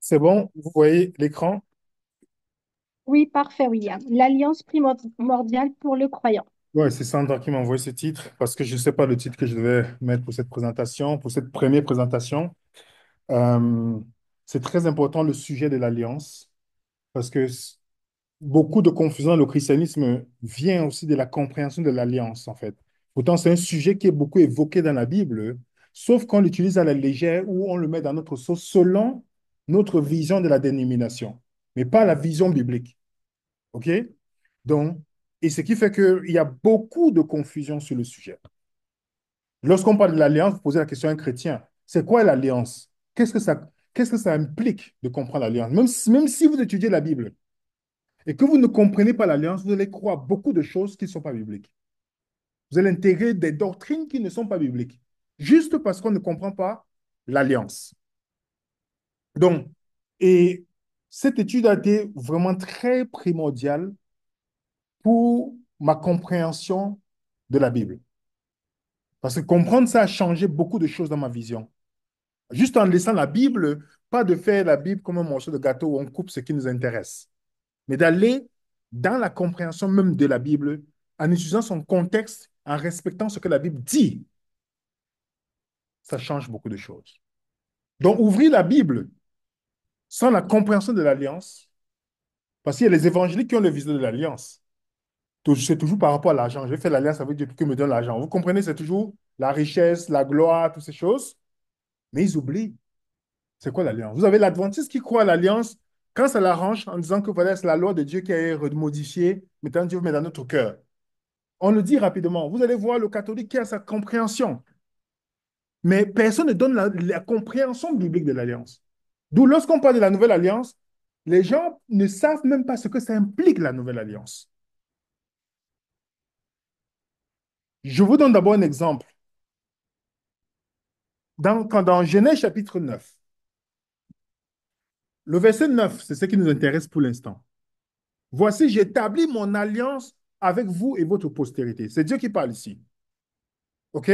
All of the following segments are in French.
C'est bon, vous voyez l'écran? Oui, parfait, William. L'alliance primordiale pour le croyant. Ouais, c'est Sandra qui m'a envoyé ce titre parce que je ne sais pas le titre que je devais mettre pour cette présentation, pour cette première présentation. Euh, c'est très important le sujet de l'alliance parce que beaucoup de confusion dans le christianisme vient aussi de la compréhension de l'alliance, en fait. Pourtant, c'est un sujet qui est beaucoup évoqué dans la Bible, sauf qu'on l'utilise à la légère ou on le met dans notre sauce selon notre vision de la dénomination, mais pas la vision biblique. OK? Donc, et ce qui fait qu'il y a beaucoup de confusion sur le sujet. Lorsqu'on parle de l'alliance, vous posez la question à un chrétien, c'est quoi l'alliance? Qu'est-ce que ça implique de comprendre l'alliance? Même si vous étudiez la Bible et que vous ne comprenez pas l'alliance, vous allez croire beaucoup de choses qui ne sont pas bibliques. Vous allez intégrer des doctrines qui ne sont pas bibliques, juste parce qu'on ne comprend pas l'alliance. Donc, et cette étude a été vraiment très primordiale pour ma compréhension de la Bible. Parce que comprendre ça a changé beaucoup de choses dans ma vision. Juste en laissant la Bible, pas de faire la Bible comme un morceau de gâteau où on coupe ce qui nous intéresse, mais d'aller dans la compréhension même de la Bible en utilisant son contexte, en respectant ce que la Bible dit. Ça change beaucoup de choses. Donc, ouvrir la Bible sans la compréhension de l'alliance, parce qu'il y a les évangéliques qui ont le visage de l'alliance. C'est toujours par rapport à l'argent. Je vais faire l'alliance avec Dieu pour qu'il me donne l'argent. Vous comprenez, c'est toujours la richesse, la gloire, toutes ces choses. Mais ils oublient. C'est quoi l'alliance? Vous avez l'Adventiste qui croit à l'alliance quand ça l'arrange en disant que voilà, c'est la loi de Dieu qui a été modifiée, mettant Dieu met dans notre cœur. On le dit rapidement. Vous allez voir le catholique qui a sa compréhension. Mais personne ne donne la compréhension biblique de l'alliance. D'où lorsqu'on parle de la nouvelle alliance, les gens ne savent même pas ce que ça implique, la nouvelle alliance. Je vous donne d'abord un exemple. Dans Genèse chapitre 9, le verset 9, c'est ce qui nous intéresse pour l'instant. Voici, j'établis mon alliance avec vous et votre postérité. C'est Dieu qui parle ici. OK?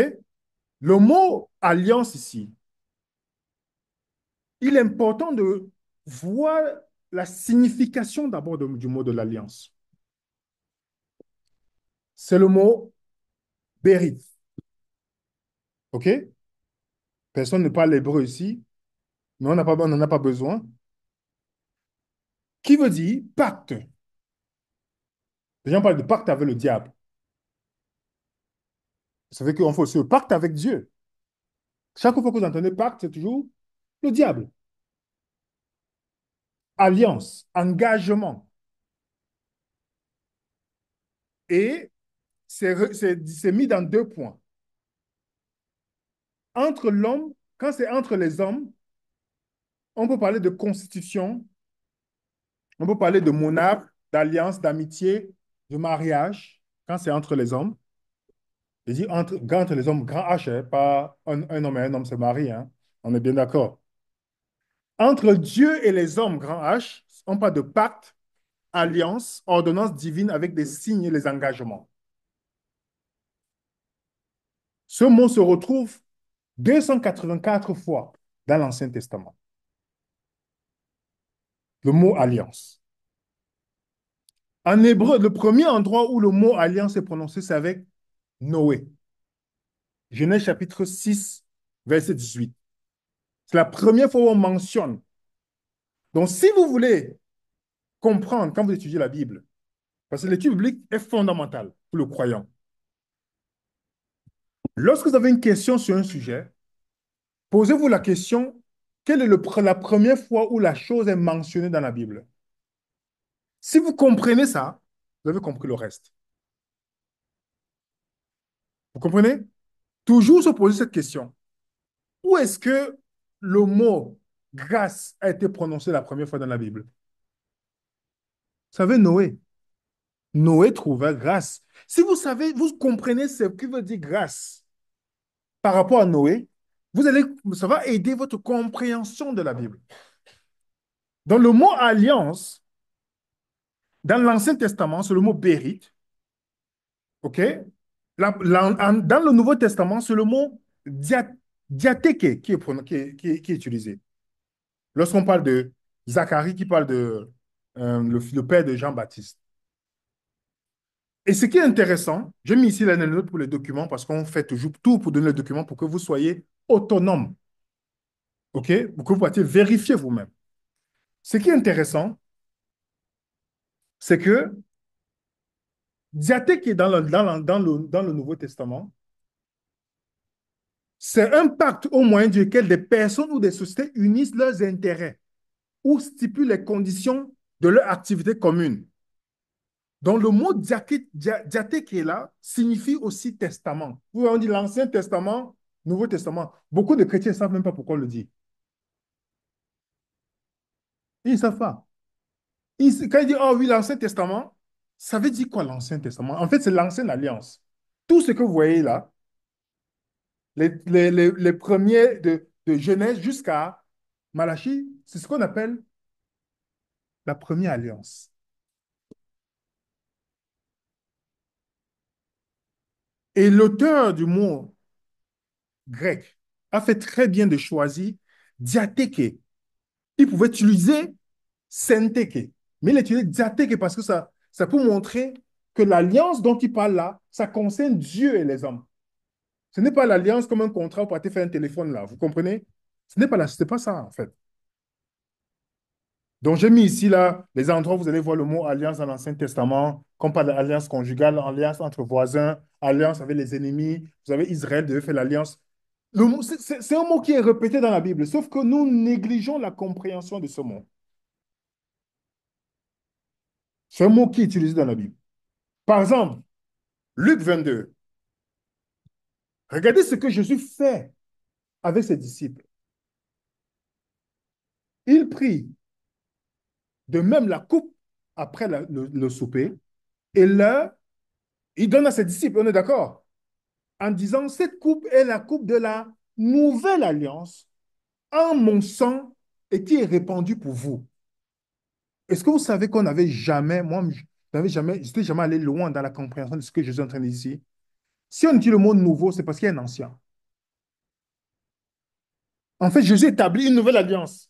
Le mot alliance ici, il est important de voir la signification d'abord du mot de l'alliance. C'est le mot Bérit. OK? Personne ne parle hébreu ici, mais on n'en a pas besoin. Qui veut dire pacte. Les gens parlent de pacte avec le diable. Ça veut qu'on fait aussi le pacte avec Dieu. Chaque fois que vous entendez pacte, c'est toujours le diable. Alliance, engagement. Et c'est mis dans deux points. Entre l'homme, quand c'est entre les hommes, on peut parler de constitution, on peut parler de monarque, d'alliance, d'amitié, de mariage, quand c'est entre les hommes. Je dis entre les hommes, grand H, hein, pas un homme et un homme se marient, hein. On est bien d'accord. Entre Dieu et les hommes, grand H, on parle de pacte, alliance, ordonnance divine avec des signes et les engagements. Ce mot se retrouve 284 fois dans l'Ancien Testament. Le mot alliance. En hébreu, le premier endroit où le mot alliance est prononcé, c'est avec Noé. Genèse chapitre 6, verset 18. C'est la première fois où on mentionne. Donc, si vous voulez comprendre quand vous étudiez la Bible, parce que l'étude biblique est fondamentale pour le croyant. Lorsque vous avez une question sur un sujet, posez-vous la question, quelle est la première fois où la chose est mentionnée dans la Bible? Si vous comprenez ça, vous avez compris le reste. Vous comprenez? Toujours se poser cette question. Où est-ce que le mot grâce a été prononcé la première fois dans la Bible? Vous savez, Noé. Noé trouva grâce. Si vous savez, vous comprenez ce que veut dire grâce par rapport à Noé, ça va aider votre compréhension de la Bible. Donc, le mot alliance, dans l'Ancien Testament, c'est le mot bérite. OK? Dans le Nouveau Testament, c'est le mot diatheke qui est utilisé. Lorsqu'on parle de Zacharie qui parle de le père de Jean-Baptiste. Et ce qui est intéressant, j'ai mis ici la note pour les documents parce qu'on fait toujours tout pour donner les documents pour que vous soyez autonome, OK? Pour que vous puissiez vérifier vous-même. Ce qui est intéressant, c'est que Diathèque est dans le Nouveau Testament, c'est un pacte au moyen duquel des personnes ou des sociétés unissent leurs intérêts ou stipulent les conditions de leur activité commune. Donc, le mot diathèque qui est là signifie aussi testament. On dit l'Ancien Testament, Nouveau Testament. Beaucoup de chrétiens ne savent même pas pourquoi on le dit. Ils ne savent pas. Quand ils disent, oh oui, l'Ancien Testament, ça veut dire quoi l'Ancien Testament? En fait, c'est l'Ancienne Alliance. Tout ce que vous voyez là, les premiers de Genèse jusqu'à Malachie, c'est ce qu'on appelle la première alliance. Et l'auteur du mot grec a fait très bien de choisir diatheke. Il pouvait utiliser synteke, mais il a utilisé diatheke parce que ça peut montrer que l'alliance dont il parle là, ça concerne Dieu et les hommes. Ce n'est pas l'alliance comme un contrat pour te faire un téléphone là, vous comprenez? C'est pas ça en fait. Donc j'ai mis ici là les endroits où vous allez voir le mot alliance dans l'Ancien Testament, comme par l'alliance conjugale, alliance entre voisins, alliance avec les ennemis. Vous savez, Israël devait faire l'alliance. C'est un mot qui est répété dans la Bible, sauf que nous négligeons la compréhension de ce mot. C'est un mot qui est utilisé dans la Bible. Par exemple, Luc 22. Regardez ce que Jésus fait avec ses disciples. Il prit de même la coupe après le souper et là, il donne à ses disciples, on est d'accord, en disant, cette coupe est la coupe de la nouvelle alliance en mon sang et qui est répandue pour vous. Est-ce que vous savez qu'on n'avait jamais, moi, je n'avais jamais, j'étais jamais allé loin dans la compréhension de ce que Jésus est en train de dire ici. Si on dit le mot nouveau, c'est parce qu'il y a un ancien. En fait, Jésus établit une nouvelle alliance.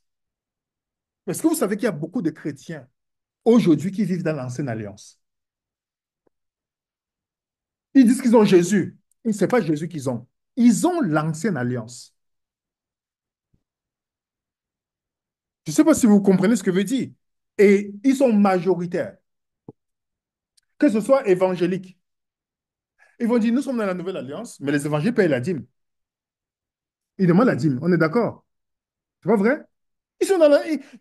Est-ce que vous savez qu'il y a beaucoup de chrétiens aujourd'hui qui vivent dans l'ancienne alliance? Ils disent qu'ils ont Jésus. Ce n'est pas Jésus qu'ils ont. Ils ont l'ancienne alliance. Je ne sais pas si vous comprenez ce que veut dire. Et ils sont majoritaires, que ce soit évangélique. Ils vont dire, nous sommes dans la nouvelle alliance, mais les évangiles payent la dîme. Ils demandent la dîme. On est d'accord? C'est pas vrai? Ils sont dans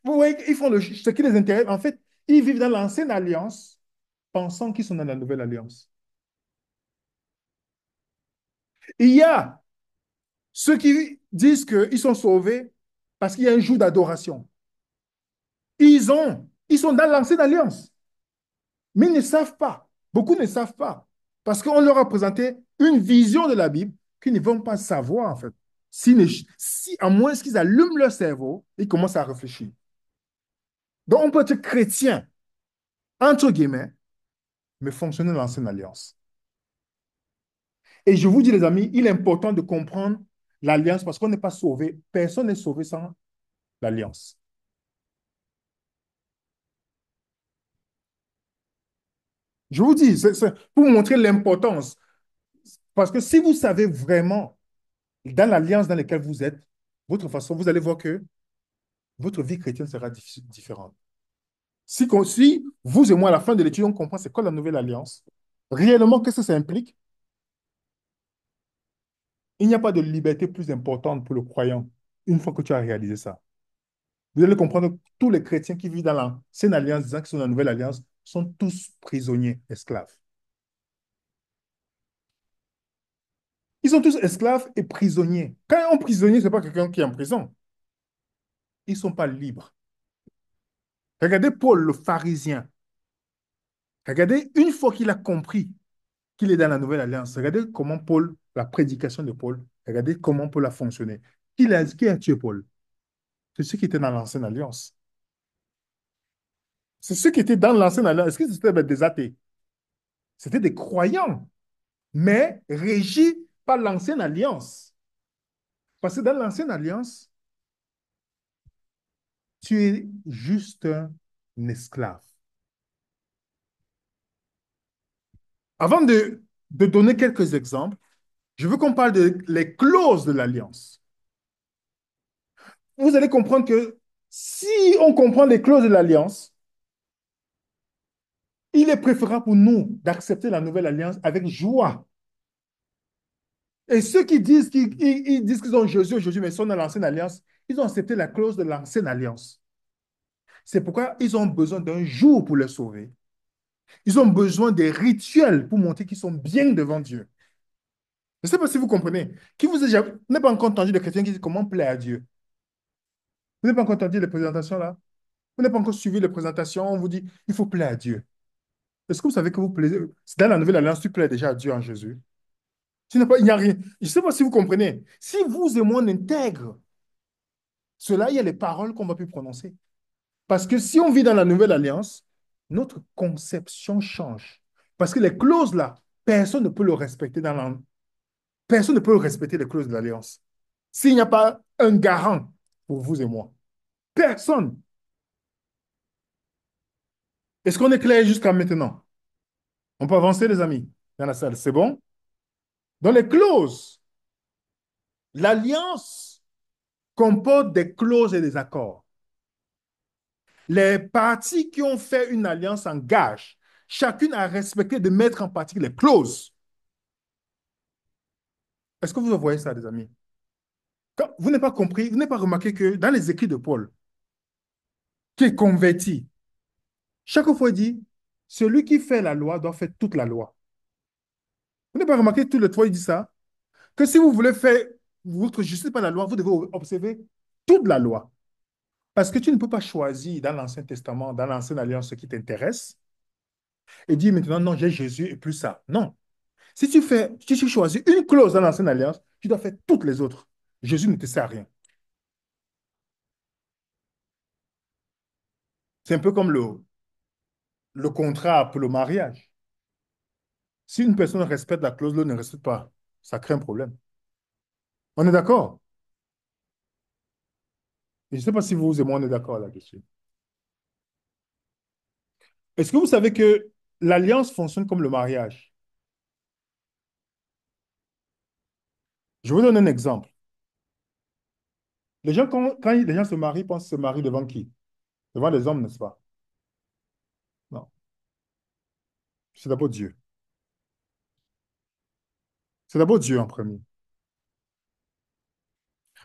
vous voyez, ils font ce qui les intéresse. En fait, ils vivent dans l'ancienne alliance, pensant qu'ils sont dans la nouvelle alliance. Il y a ceux qui disent qu'ils sont sauvés parce qu'il y a un jour d'adoration. Ils sont dans l'ancienne alliance, mais ils ne savent pas. Beaucoup ne savent pas. Parce qu'on leur a présenté une vision de la Bible qu'ils ne vont pas savoir, en fait. À moins qu'ils allument leur cerveau, ils commencent à réfléchir. Donc, on peut être chrétien, entre guillemets, mais fonctionner dans l'ancienne alliance. Et je vous dis, les amis, il est important de comprendre l'alliance parce qu'on n'est pas sauvé. Personne n'est sauvé sans l'alliance. Je vous dis, c'est pour vous montrer l'importance. Parce que si vous savez vraiment dans l'alliance dans laquelle vous êtes, votre façon, vous allez voir que votre vie chrétienne sera différente. Si vous et moi, à la fin de l'étude, on comprend c'est quoi la nouvelle alliance, réellement, qu'est-ce que ça implique? Il n'y a pas de liberté plus importante pour le croyant une fois que tu as réalisé ça. Vous allez comprendre que tous les chrétiens qui vivent dans l'ancienne alliance, disant qu'ils sont dans la nouvelle alliance, sont tous prisonniers, esclaves. Ils sont tous esclaves et prisonniers. Quand un prisonnier, ce n'est pas quelqu'un qui est en prison. Ils ne sont pas libres. Regardez Paul, le pharisien. Regardez, une fois qu'il a compris qu'il est dans la nouvelle alliance, regardez comment Paul, la prédication de Paul, regardez comment Paul a fonctionné. Qui a tué Paul? C'est ceux qui étaient dans l'ancienne alliance. C'est ceux qui étaient dans l'ancienne alliance. Est-ce que c'était des athées? C'était des croyants, mais régis par l'ancienne alliance. Parce que dans l'ancienne alliance, Tu es juste un esclave. Avant de donner quelques exemples, je veux qu'on parle de les clauses de l'alliance. Vous allez comprendre que si on comprend les clauses de l'alliance, il est préférable pour nous d'accepter la nouvelle alliance avec joie. Et ceux qui disent qu'ils disent qu'ils ont Jésus aujourd'hui, mais ils sont dans l'ancienne alliance, ils ont accepté la clause de l'ancienne alliance. C'est pourquoi ils ont besoin d'un jour pour les sauver. Ils ont besoin des rituels pour montrer qu'ils sont bien devant Dieu. Je ne sais pas si vous comprenez. Vous n'avez pas encore entendu des chrétiens qui disent comment plaire à Dieu. Vous n'avez pas encore entendu les présentations là. Vous n'avez pas encore suivi les présentations. On vous dit, il faut plaire à Dieu. Est-ce que vous savez que vous plaisez? Dans la nouvelle alliance, tu plais déjà à Dieu en Jésus. Il n'y a rien. Je ne sais pas si vous comprenez. Si vous et moi on intègre cela, il y a les paroles qu'on va plus prononcer. Parce que si on vit dans la nouvelle alliance, notre conception change. Parce que les clauses là, personne ne peut le respecter personne ne peut respecter les clauses de l'alliance. S'il n'y a pas un garant pour vous et moi, personne. Est-ce qu'on est clair jusqu'à maintenant? On peut avancer, les amis, dans la salle. C'est bon? Dans les clauses, l'alliance comporte des clauses et des accords. Les parties qui ont fait une alliance engagent chacune à respecter de mettre en pratique les clauses. Est-ce que vous voyez ça, les amis? Vous n'avez pas compris, vous n'avez pas remarqué que dans les écrits de Paul, qui est converti, chaque fois il dit, celui qui fait la loi doit faire toute la loi. Vous n'avez pas remarqué tout le temps, il dit ça? Que si vous voulez faire votre justice par la loi, vous devez observer toute la loi. Parce que tu ne peux pas choisir dans l'Ancien Testament, dans l'Ancienne Alliance, ce qui t'intéresse et dire maintenant, non, j'ai Jésus et plus ça. Non. Si tu choisis une clause dans l'Ancienne Alliance, tu dois faire toutes les autres. Jésus ne te sert à rien. C'est un peu comme le contrat pour le mariage. Si une personne respecte la clause, l'autre ne respecte pas, ça crée un problème. On est d'accord? Je ne sais pas si vous et moi, on est d'accord là-dessus. Est-ce que vous savez que l'alliance fonctionne comme le mariage? Je vous donne un exemple. Les gens, quand les gens se marient, pensent se marier devant qui? Devant les hommes, n'est-ce pas? Non, c'est d'abord Dieu. C'est d'abord Dieu en premier.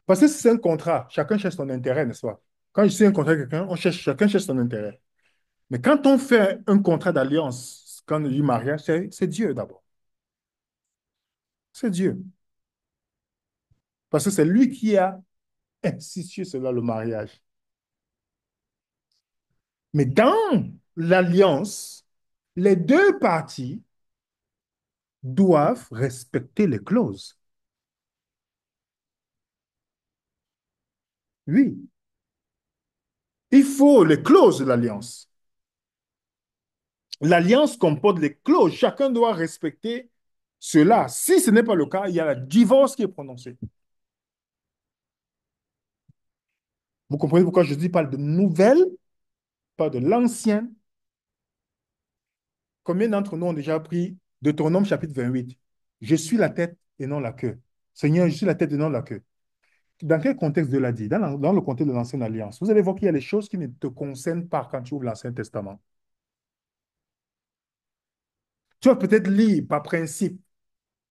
Parce que si c'est un contrat, chacun cherche son intérêt, n'est-ce pas? Quand je signe un contrat avec quelqu'un, chacun cherche son intérêt. Mais quand on fait un contrat d'alliance, quand on dit mariage, c'est Dieu d'abord. C'est Dieu. Parce que c'est lui qui a institué cela, le mariage. Mais dans l'alliance, les deux parties doivent respecter les clauses. Oui, il faut les clauses de l'alliance. L'alliance comporte les clauses. Chacun doit respecter cela. Si ce n'est pas le cas, il y a le divorce qui est prononcé. Vous comprenez pourquoi je dis parle de nouvelle, pas de l'ancienne. Combien d'entre nous ont déjà pris Deutéronome chapitre 28? Je suis la tête et non la queue. Seigneur, je suis la tête et non la queue. Dans quel contexte Dieu l'a dit? Dans le contexte de l'Ancienne Alliance. Vous allez voir qu'il y a des choses qui ne te concernent pas quand tu ouvres l'Ancien Testament. Tu vas peut-être lire par principe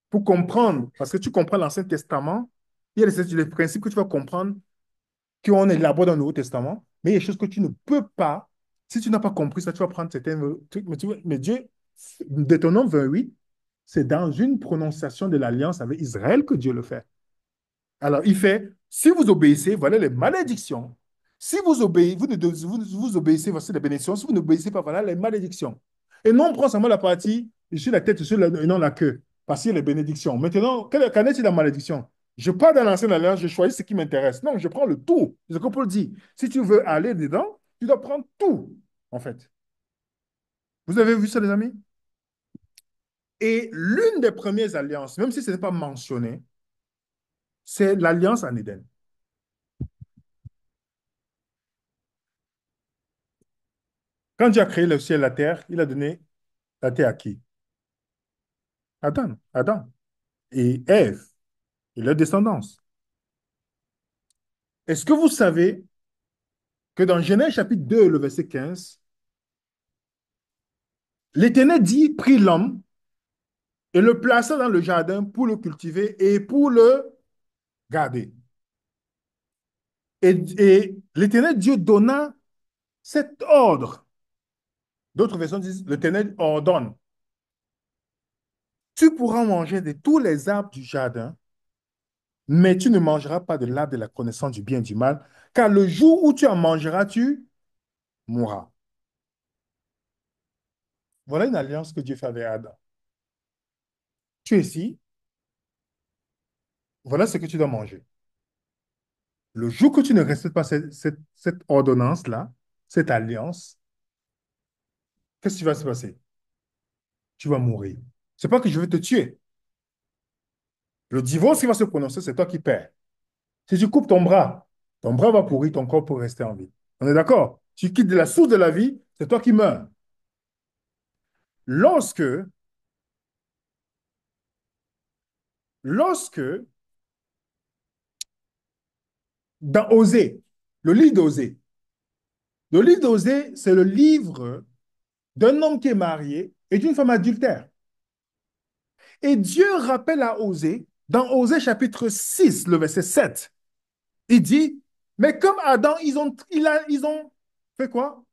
pour comprendre, parce que tu comprends l'Ancien Testament, il y a des principes que tu vas comprendre qu'on élabore dans le Nouveau Testament, mais il y a des choses que tu ne peux pas, si tu n'as pas compris ça, tu vas prendre certains trucs, mais Dieu, Deutéronome 28, c'est dans une prononciation de l'alliance avec Israël que Dieu le fait. Alors, il fait, si vous obéissez, voilà les malédictions. Si vous obéissez, vous obéissez, voici les bénédictions. Si vous n'obéissez pas, voilà les malédictions. Et non, on prend seulement la partie, je suis la tête, et non la queue. Parce qu'il y a les bénédictions. Maintenant, qu'en est-il de la malédiction? Je pars dans l'ancienne alliance, je choisis ce qui m'intéresse. Non, je prends le tout. C'est ce que Paul dit. Si tu veux aller dedans, tu dois prendre tout, en fait. Vous avez vu ça, les amis? Et l'une des premières alliances, même si ce n'est pas mentionné, c'est l'alliance en Éden. Quand Dieu a créé le ciel et la terre, il a donné la terre à qui? Adam, Adam et Ève et leur descendance. Est-ce que vous savez que dans Genèse chapitre 2, le verset 15, l'Éternel dit, prit l'homme et le plaça dans le jardin pour le cultiver et pour le garder. Et l'Éternel Dieu donna cet ordre. D'autres versions disent, l'Éternel ordonne. Tu pourras manger de tous les arbres du jardin, mais tu ne mangeras pas de l'arbre de la connaissance du bien et du mal, car le jour où tu en mangeras, tu mourras. Voilà une alliance que Dieu fait avec Adam. Tu es ici, voilà ce que tu dois manger. Le jour que tu ne respectes pas cette ordonnance-là, cette alliance, qu'est-ce qui va se passer? Tu vas mourir. C'est pas que je vais te tuer. Le divorce qui va se prononcer, c'est toi qui perds. Si tu coupes ton bras va pourrir, ton corps peut rester en vie. On est d'accord? Tu quittes de la source de la vie, c'est toi qui meurs. Lorsque, lorsque, dans Osée, le livre d'Osée, le livre d'Osée, c'est le livre d'un homme qui est marié et d'une femme adultère. Et Dieu rappelle à Osée, dans Osée chapitre 6, le verset 7, il dit, mais comme Adam, ils ont fait quoi?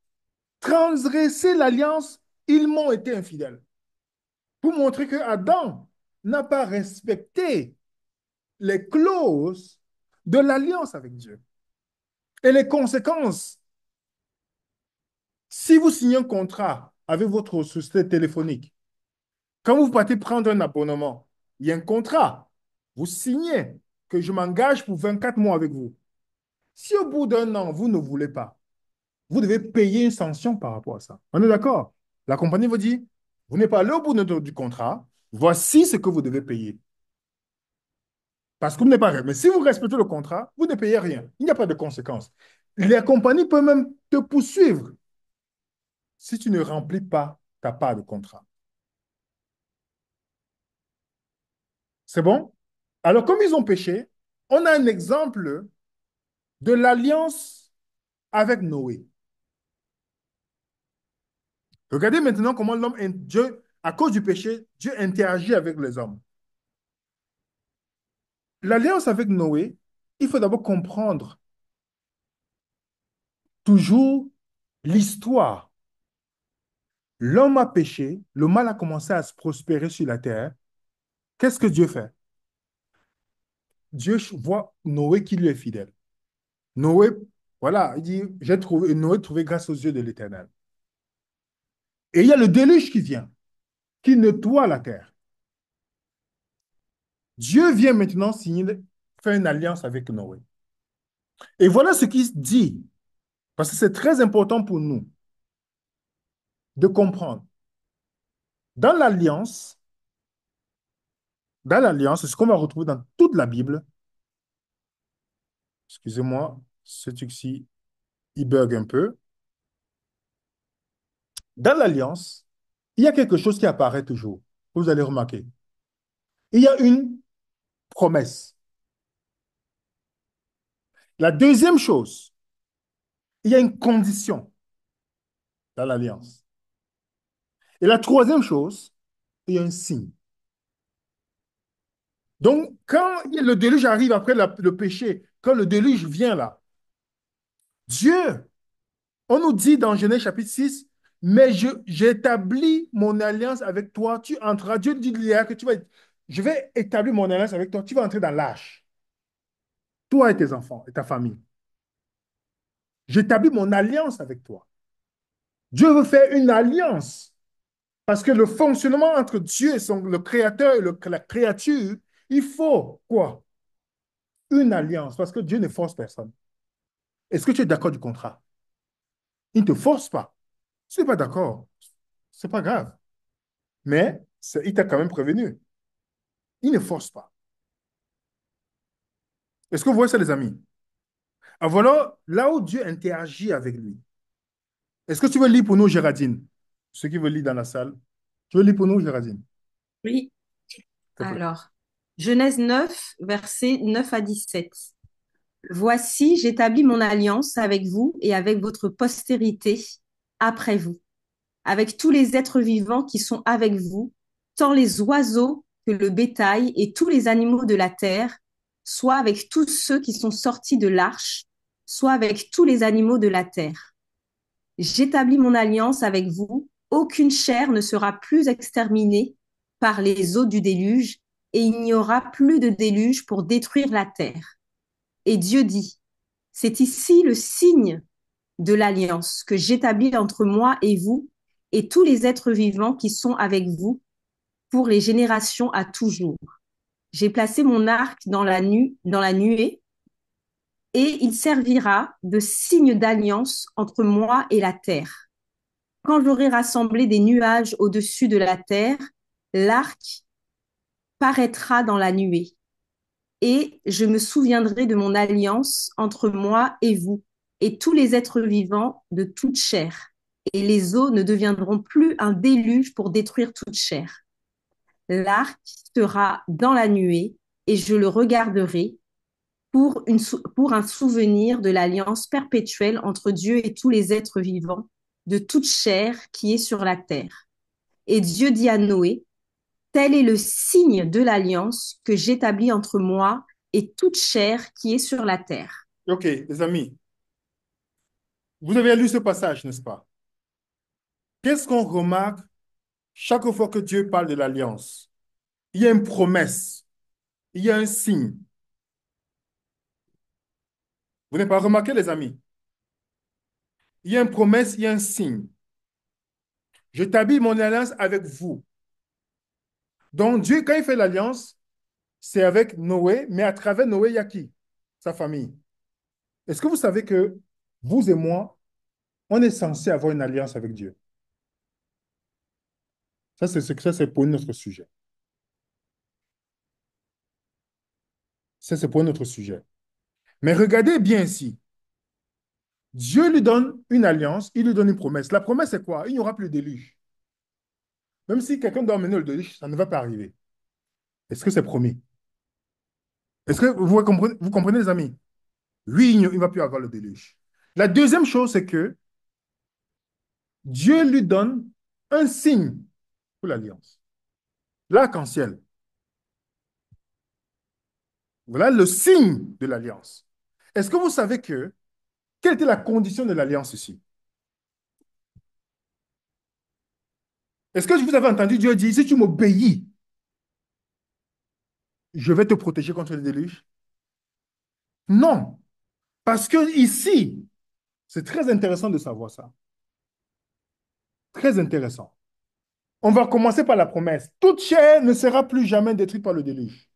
Transgressé l'alliance, ils m'ont été infidèles. Pour montrer que Adam n'a pas respecté les clauses de l'alliance avec Dieu. Et les conséquences, si vous signez un contrat avec votre société téléphonique, quand vous partez prendre un abonnement, il y a un contrat. Vous signez que je m'engage pour 24 mois avec vous. Si au bout d'un an, vous ne voulez pas, vous devez payer une sanction par rapport à ça. On est d'accord? La compagnie vous dit, vous n'êtes pas allé au bout du contrat, voici ce que vous devez payer. Parce que vous n'êtes pas... Mais si vous respectez le contrat, vous ne payez rien. Il n'y a pas de conséquences. Les compagnies peuvent même te poursuivre si tu ne remplis pas ta part de contrat. C'est bon? Alors, comme ils ont péché, on a un exemple de l'alliance avec Noé. Regardez maintenant comment Dieu, à cause du péché, Dieu interagit avec les hommes. L'alliance avec Noé, il faut d'abord comprendre toujours l'histoire. L'homme a péché, le mal a commencé à se prospérer sur la terre. Qu'est-ce que Dieu fait? Dieu voit Noé qui lui est fidèle. Noé, voilà, il dit, j'ai trouvé, Noé trouvé grâce aux yeux de l'Éternel. Et il y a le déluge qui vient, qui nettoie la terre. Dieu vient maintenant signer, faire une alliance avec Noé. Et voilà ce qu'il dit, parce que c'est très important pour nous de comprendre. Dans l'alliance, c'est ce qu'on va retrouver dans toute la Bible. Excusez-moi, ce truc-ci, il bug un peu. Dans l'alliance, il y a quelque chose qui apparaît toujours. Vous allez remarquer. Il y a une promesse. La deuxième chose, il y a une condition dans l'alliance. Et la troisième chose, il y a un signe. Donc, quand le déluge arrive après le péché, quand le déluge vient là, Dieu, on nous dit dans Genèse chapitre 6, mais j'établis mon alliance avec toi, tu entreras. Dieu dit hier que je vais établir mon alliance avec toi, tu vas entrer dans l'âge, toi et tes enfants et ta famille. J'établis mon alliance avec toi. Dieu veut faire une alliance parce que le fonctionnement entre Dieu et le créateur et la créature, il faut quoi? Une alliance parce que Dieu ne force personne. Est-ce que tu es d'accord du contrat? Il ne te force pas. Si tu n'es pas d'accord, c'est pas grave. Mais il t'a quand même prévenu. Il ne force pas. Est-ce que vous voyez ça, les amis? Alors voilà là où Dieu interagit avec lui. Est-ce que tu veux lire pour nous, Géraldine? Ceux qui veulent lire dans la salle. Tu veux lire pour nous, Géraldine? Oui, S'il te plaît. alors, Genèse 9, versets 9 à 17. Voici, j'établis mon alliance avec vous et avec votre postérité après vous, avec tous les êtres vivants qui sont avec vous, tant les oiseaux que le bétail et tous les animaux de la terre, soit avec tous ceux qui sont sortis de l'arche, soit avec tous les animaux de la terre. J'établis mon alliance avec vous, aucune chair ne sera plus exterminée par les eaux du déluge, et il n'y aura plus de déluge pour détruire la terre. Et Dieu dit, c'est ici le signe de l'alliance que j'établis entre moi et vous et tous les êtres vivants qui sont avec vous pour les générations à toujours. J'ai placé mon arc dans la nuée et il servira de signe d'alliance entre moi et la terre. Quand j'aurai rassemblé des nuages au-dessus de la terre, l'arc paraîtra dans la nuée et je me souviendrai de mon alliance entre moi et vous et tous les êtres vivants de toute chair. Et les eaux ne deviendront plus un déluge pour détruire toute chair. L'arc sera dans la nuée et je le regarderai pour un souvenir de l'alliance perpétuelle entre Dieu et tous les êtres vivants de toute chair qui est sur la terre. Et Dieu dit à Noé, tel est le signe de l'alliance que j'établis entre moi et toute chair qui est sur la terre. OK, les amis, vous avez lu ce passage, n'est-ce pas? Qu'est-ce qu'on remarque chaque fois que Dieu parle de l'alliance? Il y a une promesse, il y a un signe. Vous n'avez pas remarqué, les amis? Il y a une promesse, il y a un signe. J'établis mon alliance avec vous. Donc, Dieu, quand il fait l'alliance, c'est avec Noé, mais à travers Noé, il y a qui? Sa famille. Est-ce que vous savez que vous et moi, on est censé avoir une alliance avec Dieu? Ça, c'est pour notre sujet. Ça, c'est pour notre sujet. Mais regardez bien ici. Dieu lui donne une alliance, il lui donne une promesse. La promesse, c'est quoi? Il n'y aura plus de déluge. Même si quelqu'un doit emmener le déluge, ça ne va pas arriver. Est-ce que c'est promis? Est-ce que vous comprenez, les amis? Oui, il ne va plus avoir le déluge. La deuxième chose, c'est que Dieu lui donne un signe pour l'alliance. L'arc-en-ciel. Voilà le signe de l'alliance. Est-ce que vous savez quelle était la condition de l'alliance ici? Est-ce que vous avez entendu Dieu dire, si tu m'obéis, je vais te protéger contre le déluge? Non, parce que ici, c'est très intéressant de savoir ça. Très intéressant. On va commencer par la promesse. Toute chair ne sera plus jamais détruite par le déluge.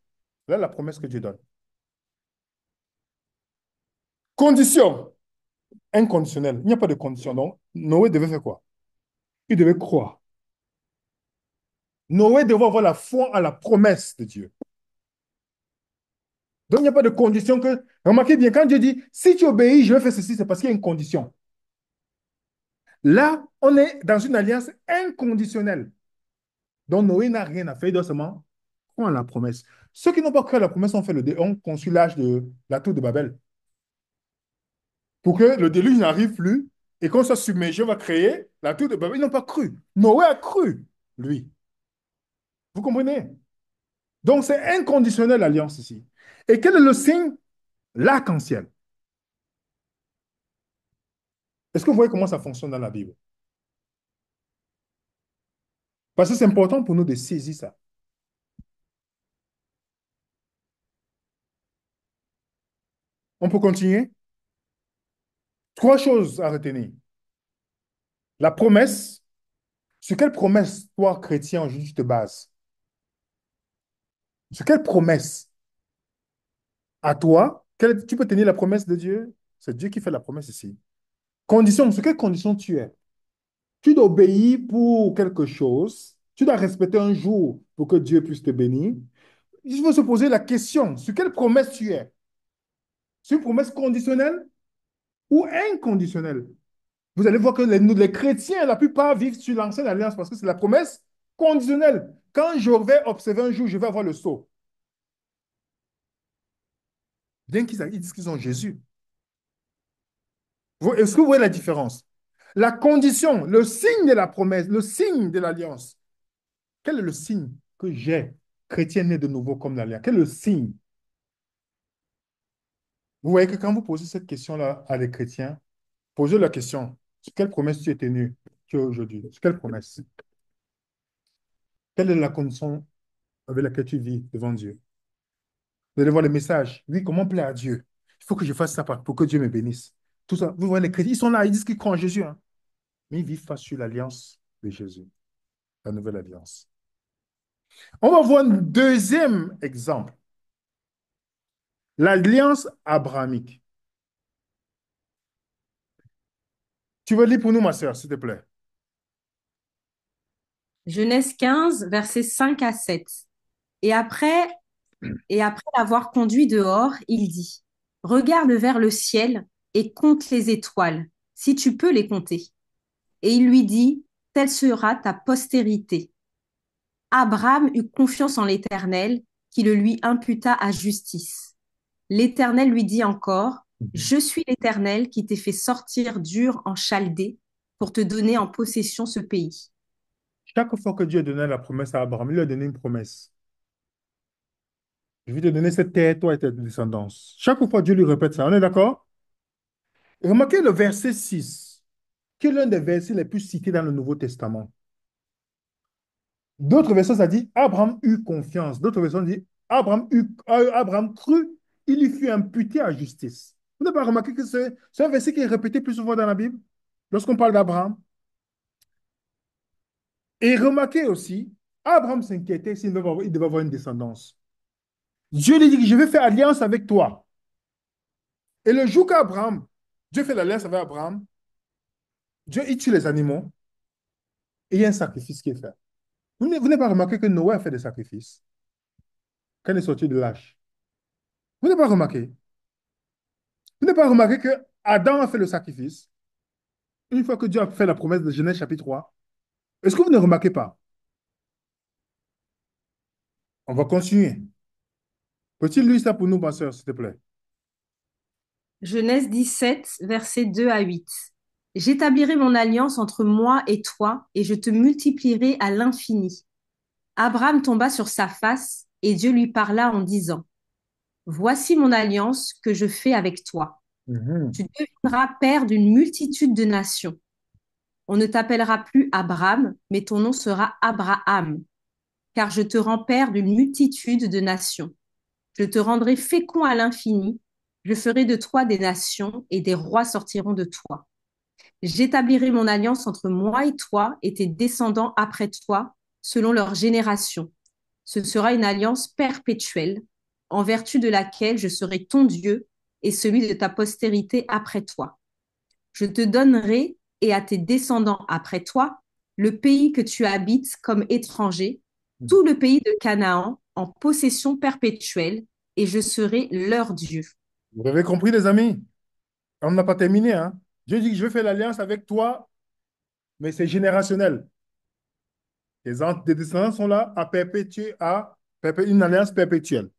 Voilà la promesse que Dieu donne. Condition inconditionnelle. Il n'y a pas de condition. Donc, Noé devait faire quoi? Il devait croire. Noé devait avoir la foi à la promesse de Dieu. Donc, il n'y a pas de condition que... Remarquez bien, quand Dieu dit, si tu obéis, je vais faire ceci, c'est parce qu'il y a une condition. Là, on est dans une alliance inconditionnelle. Donc, Noé n'a rien à faire, il doit seulement croire à la promesse. Ceux qui n'ont pas cru à la promesse ont conçu l'âge de la tour de Babel. Pour que le déluge n'arrive plus et qu'on soit submergé, on va créer la tour de Babel. Ils n'ont pas cru. Noé a cru, lui. Vous comprenez? Donc, c'est inconditionnel l'alliance ici. Et quel est le signe? L'arc-en-ciel. Est-ce que vous voyez comment ça fonctionne dans la Bible? Parce que c'est important pour nous de saisir ça. On peut continuer? Trois choses à retenir. La promesse. Sur quelle promesse, toi, chrétien, aujourd'hui, tu te bases? Sur quelle promesse? À toi, tu peux tenir la promesse de Dieu? C'est Dieu qui fait la promesse ici. Condition, sur quelle condition tu es? Tu dois obéir pour quelque chose. Tu dois respecter un jour pour que Dieu puisse te bénir. Il faut se poser la question, sur quelle promesse tu es? Sur une promesse conditionnelle ou inconditionnelle? Vous allez voir que les chrétiens, la plupart, vivent sur l'ancienne alliance parce que c'est la promesse conditionnelle. Quand je vais observer un jour, je vais avoir le sceau. Bien qu'ils disent qu'ils ont Jésus. Est-ce que vous voyez la différence? La condition, le signe de la promesse, le signe de l'alliance. Quel est le signe que j'ai, chrétien né de nouveau comme l'alliance? Quel est le signe? Vous voyez que quand vous posez cette question-là à des chrétiens, posez la question, sur quelle promesse tu es tenu tu es aujourd'hui? Sur quelle promesse? Quelle est la condition avec laquelle tu vis devant Dieu? Vous allez voir le message. Oui, comment plaire à Dieu? Il faut que je fasse ça pour que Dieu me bénisse. Tout ça. Vous voyez, les chrétiens, ils sont là, ils disent qu'ils croient en Jésus, hein, mais ils vivent pas sur l'alliance de Jésus, la nouvelle alliance. On va voir un deuxième exemple. L'alliance abrahamique. Tu veux lire pour nous, ma sœur, s'il te plaît? Genèse 15, versets 5 à 7. Et après, et après l'avoir conduit dehors, il dit, regarde vers le ciel et compte les étoiles, si tu peux les compter. Et il lui dit, telle sera ta postérité. Abraham eut confiance en l'Éternel, qui le lui imputa à justice. L'Éternel lui dit encore, Mhm. je suis l'Éternel qui t'ai fait sortir d'Ur en Chaldée pour te donner en possession ce pays. Chaque fois que Dieu donnait la promesse à Abraham, il lui a donné une promesse. Je vais te donner cette terre, toi et ta descendance. Chaque fois, Dieu lui répète ça. On est d'accord? Remarquez le verset 6, qui est l'un des versets les plus cités dans le Nouveau Testament. D'autres versions, ça dit Abraham eut confiance. D'autres versions disent Abraham crut, il lui fut imputé à justice. Vous n'avez pas remarqué que c'est un verset qui est répété plus souvent dans la Bible lorsqu'on parle d'Abraham? Et remarquez aussi, Abraham s'inquiétait s'il il devait avoir une descendance. Dieu lui dit, je vais faire alliance avec toi. Et le jour qu'Abraham, Dieu fait l'alliance avec Abraham, Dieu, il tue les animaux et il y a un sacrifice qui est fait. Vous n'avez pas remarqué que Noé a fait des sacrifices quand il est sorti de l'âge? Vous n'avez pas remarqué? Vous n'avez pas remarqué que Adam a fait le sacrifice une fois que Dieu a fait la promesse de Genèse chapitre 3? Est-ce que vous ne remarquez pas? On va continuer. Peux-tu lire ça pour nous, ma soeur, s'il te plaît? Genèse 17, versets 2 à 8. J'établirai mon alliance entre moi et toi, et je te multiplierai à l'infini. Abraham tomba sur sa face, et Dieu lui parla en disant, voici mon alliance que je fais avec toi. Mhm. Tu deviendras père d'une multitude de nations. On ne t'appellera plus Abraham, mais ton nom sera Abraham, car je te rends père d'une multitude de nations. Je te rendrai fécond à l'infini. Je ferai de toi des nations, et des rois sortiront de toi. J'établirai mon alliance entre moi et toi et tes descendants après toi, selon leur génération. Ce sera une alliance perpétuelle, en vertu de laquelle je serai ton Dieu et celui de ta postérité après toi. Je te donnerai et à tes descendants après toi le pays que tu habites comme étranger, tout le pays de Canaan en possession perpétuelle, et je serai leur Dieu. Vous avez compris, les amis? On n'a pas terminé, hein? Dieu dit que je vais faire l'alliance avec toi, mais c'est générationnel. Tes descendants sont là à perpétuer, une alliance perpétuelle.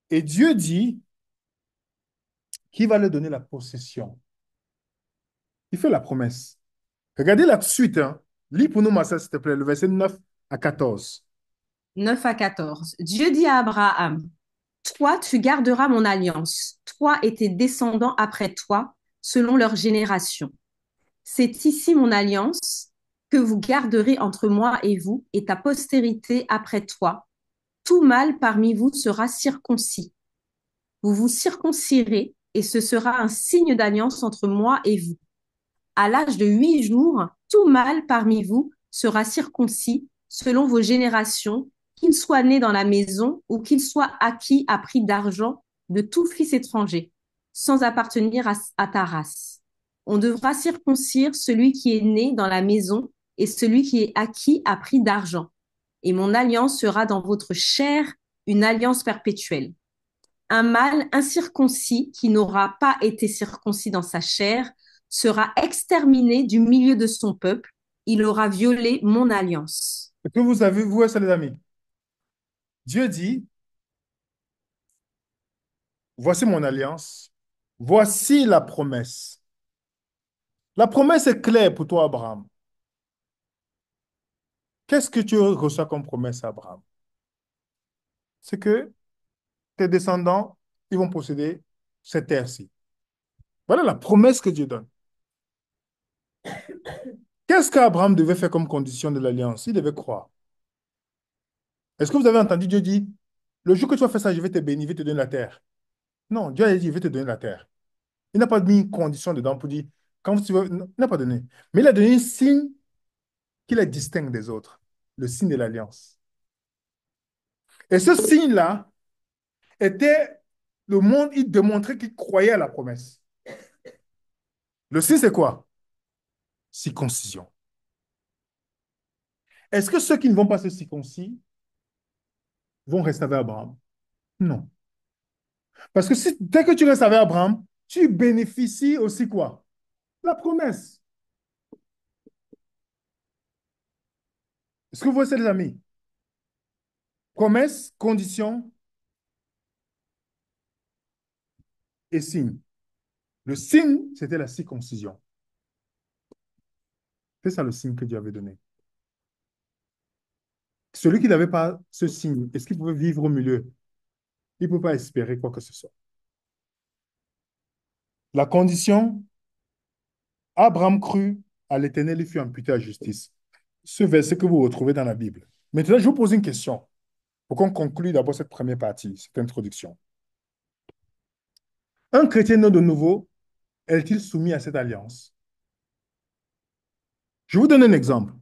Et Dieu dit qu'il va leur donner la possession. Il fait la promesse. Regardez la suite, hein. Lis pour nous, Marcel, s'il te plaît, le verset 9 à 14. 9 à 14. Dieu dit à Abraham, toi, tu garderas mon alliance, toi et tes descendants après toi, selon leur génération. C'est ici mon alliance que vous garderez entre moi et vous et ta postérité après toi. Tout mâle parmi vous sera circoncis. Vous vous circoncirez et ce sera un signe d'alliance entre moi et vous. À l'âge de 8 jours, tout mâle parmi vous sera circoncis selon vos générations, qu'il soit né dans la maison ou qu'il soit acquis à prix d'argent de tout fils étranger, sans appartenir à ta race. On devra circoncire celui qui est né dans la maison et celui qui est acquis à prix d'argent. Et mon alliance sera dans votre chair une alliance perpétuelle. Un mâle incirconcis qui n'aura pas été circoncis dans sa chair sera exterminé du milieu de son peuple. Il aura violé mon alliance. Est-ce que vous avez vu ça, les amis? Dieu dit, voici mon alliance, voici la promesse. La promesse est claire pour toi, Abraham. Qu'est-ce que tu reçois comme promesse, Abraham? C'est que tes descendants, ils vont posséder cette terre-ci. Voilà la promesse que Dieu donne. Qu'est-ce qu'Abraham devait faire comme condition de l'alliance? Il devait croire. Est-ce que vous avez entendu Dieu dire, le jour que tu vas faire ça, je vais te bénir, je vais te donner la terre. Non, Dieu a dit, je vais te donner la terre. Il n'a pas mis une condition dedans pour dire, quand tu veux, non, il n'a pas donné. Mais il a donné un signe qui la distingue des autres, le signe de l'alliance. Et ce signe-là était, le monde, il démontrait qu'il croyait à la promesse. Le signe, c'est quoi? Circoncision. Est-ce que ceux qui ne vont pas se circoncire vont rester avec Abraham? Non. Parce que si, dès que tu restes avec Abraham, tu bénéficies aussi quoi? La promesse. Est-ce que vous voyez ça, les amis? Promesse, condition et signe. Le signe, c'était la circoncision. C'est ça le signe que Dieu avait donné. Celui qui n'avait pas ce signe, est-ce qu'il pouvait vivre au milieu? Il ne peut pas espérer quoi que ce soit. La condition, Abraham crut à l'Éternel et fut imputé à justice. Ce verset que vous retrouvez dans la Bible. Maintenant, je vous pose une question pour qu'on conclue d'abord cette première partie, cette introduction. Un chrétien né de nouveau est-il soumis à cette alliance? Je vous donne un exemple.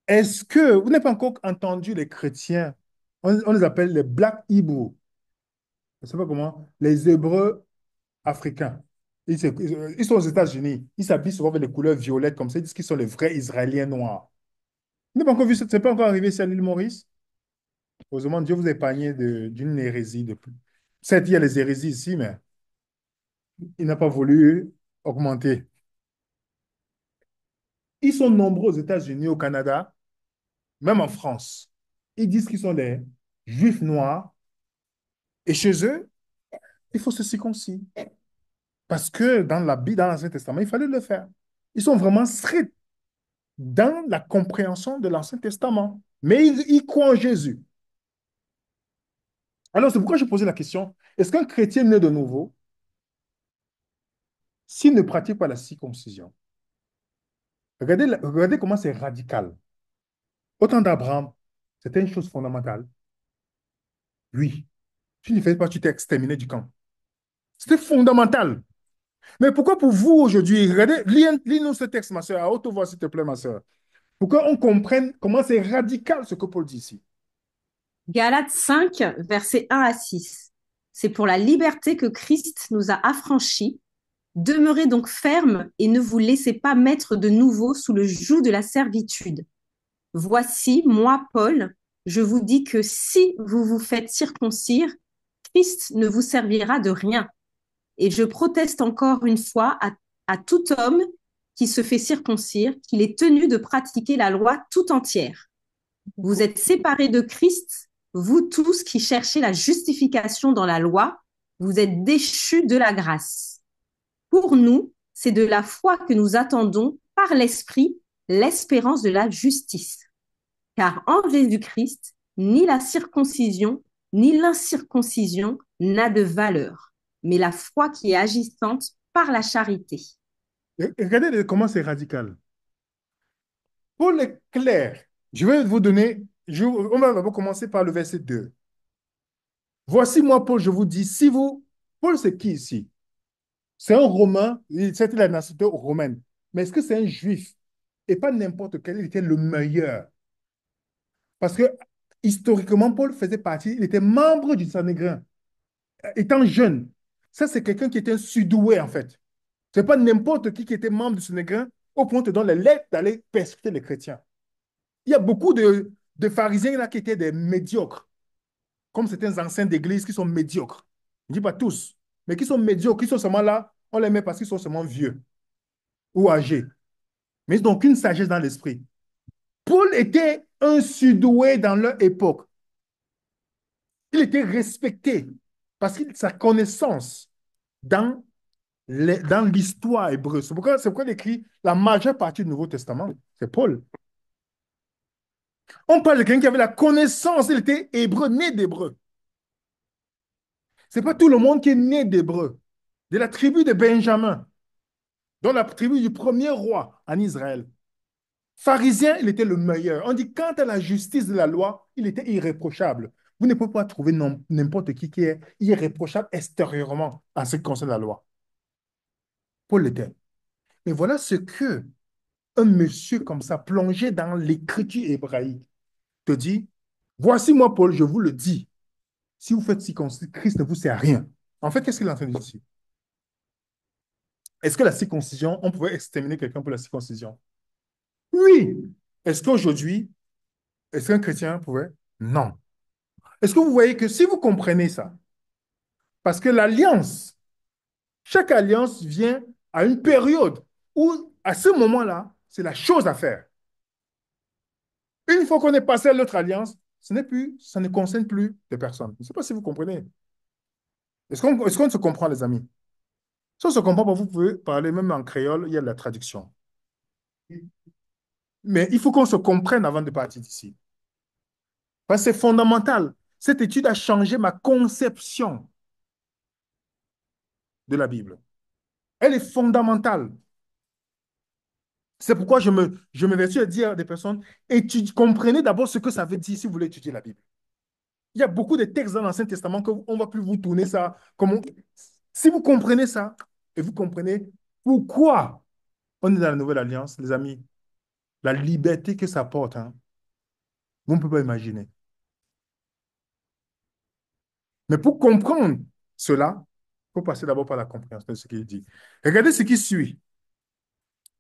Est-ce que vous n'avez pas encore entendu les chrétiens, on les appelle les Black Hebrew, je ne sais pas comment, les Hébreux africains. Ils sont aux États-Unis. Ils s'habillent souvent avec les couleurs violettes comme ça. Ils disent qu'ils sont les vrais Israéliens noirs. Vous n'avez pas encore vu ça? C'est pas encore arrivé ici à l'île Maurice? Heureusement, Dieu vous a épargné d'une hérésie. Certes, il y a les hérésies ici, mais il n'a pas voulu augmenter. Ils sont nombreux aux États-Unis, au Canada, même en France. Ils disent qu'ils sont des juifs noirs. Et chez eux, il faut se circoncire. Parce que dans la Bible, dans l'Ancien Testament, il fallait le faire. Ils sont vraiment stricts dans la compréhension de l'Ancien Testament. Mais ils croient en Jésus. Alors, c'est pourquoi je posais la question, est-ce qu'un chrétien né de nouveau, s'il ne pratique pas la circoncision, regardez comment c'est radical. Au temps d'Abraham, c'était une chose fondamentale. Oui, tu ne fais pas, tu t'es exterminé du camp. C'était fondamental. Mais pourquoi pour vous aujourd'hui, regardez, lis-nous ce texte, ma soeur, à haute voix, s'il te plaît, ma soeur. Pour qu'on comprenne comment c'est radical ce que Paul dit ici. Galates 5, versets 1 à 6. C'est pour la liberté que Christ nous a affranchis. Demeurez donc fermes et ne vous laissez pas mettre de nouveau sous le joug de la servitude. Voici, moi, Paul, je vous dis que si vous vous faites circoncire, Christ ne vous servira de rien. Et je proteste encore une fois à tout homme qui se fait circoncire qu'il est tenu de pratiquer la loi tout entière. Vous êtes séparés de Christ, vous tous qui cherchez la justification dans la loi, vous êtes déchus de la grâce. Pour nous, c'est de la foi que nous attendons par l'Esprit l'espérance de la justice. Car en Jésus-Christ, ni la circoncision, ni l'incirconcision n'a de valeur, mais la foi qui est agissante par la charité. Et regardez comment c'est radical. Paul est clair. Je vais vous donner, on va d'abord commencer par le verset 2. Voici moi, Paul, je vous dis, si vous... Paul, c'est qui ici? C'est un Romain, c'était la nationalité romaine. Mais est-ce que c'est un juif? Et pas n'importe quel, il était le meilleur. Parce que historiquement, Paul faisait partie, il était membre du Sanhédrin, étant jeune. Ça, c'est quelqu'un qui était un sudoué, en fait. C'est pas n'importe qui était membre du Sanhédrin au point de donner les lettres d'aller persécuter les chrétiens. Il y a beaucoup de pharisiens là qui étaient des médiocres, comme certains anciens d'église qui sont médiocres. Je ne dis pas tous, mais qui sont médiocres, qui sont seulement là On les met parce qu'ils sont seulement vieux ou âgés. Mais ils n'ont aucune sagesse dans l'esprit. Paul était un sudoué dans leur époque. Il était respecté parce que sa connaissance dans dans l'histoire hébreu. C'est pourquoi il écrit la majeure partie du Nouveau Testament. C'est Paul. On parle de quelqu'un qui avait la connaissance, il était hébreu, né d'hébreu. Ce n'est pas tout le monde qui est né d'hébreu. De la tribu de Benjamin, dont la tribu du premier roi en Israël. Pharisien, il était le meilleur. On dit, quant à la justice de la loi, il était irréprochable. Vous ne pouvez pas trouver n'importe qui est irréprochable extérieurement en ce qui concerne la loi. Paul l'était. Mais voilà ce que un monsieur comme ça, plongé dans l'écriture hébraïque, te dit, voici moi, Paul, je vous le dis, si vous faites circoncise, Christ ne vous sert à rien. En fait, qu'est-ce qu'il est en train de dire ici? Est-ce que la circoncision, on pouvait exterminer quelqu'un pour la circoncision? Oui. Est-ce qu'aujourd'hui, est-ce qu'un chrétien pouvait? Non. Est-ce que vous voyez que si vous comprenez ça, parce que l'alliance, chaque alliance vient à une période où, à ce moment-là, c'est la chose à faire. Une fois qu'on est passé à l'autre alliance, ce n'est plus, ça ne concerne plus les personnes. Je ne sais pas si vous comprenez. Est-ce qu'on se comprend, les amis? Si on se comprend pas, vous pouvez parler même en créole, il y a de la traduction. Mais il faut qu'on se comprenne avant de partir d'ici. Parce que c'est fondamental. Cette étude a changé ma conception de la Bible. Elle est fondamentale. C'est pourquoi je me vertu à dire à des personnes, comprenez d'abord ce que ça veut dire si vous voulez étudier la Bible. Il y a beaucoup de textes dans l'Ancien Testament qu'on ne va plus vous tourner ça. Si vous comprenez ça, et vous comprenez pourquoi on est dans la Nouvelle Alliance, les amis, la liberté que ça apporte, hein, vous ne pouvez pas imaginer. Mais pour comprendre cela, il faut passer d'abord par la compréhension de ce qu'il dit. Regardez ce qui suit.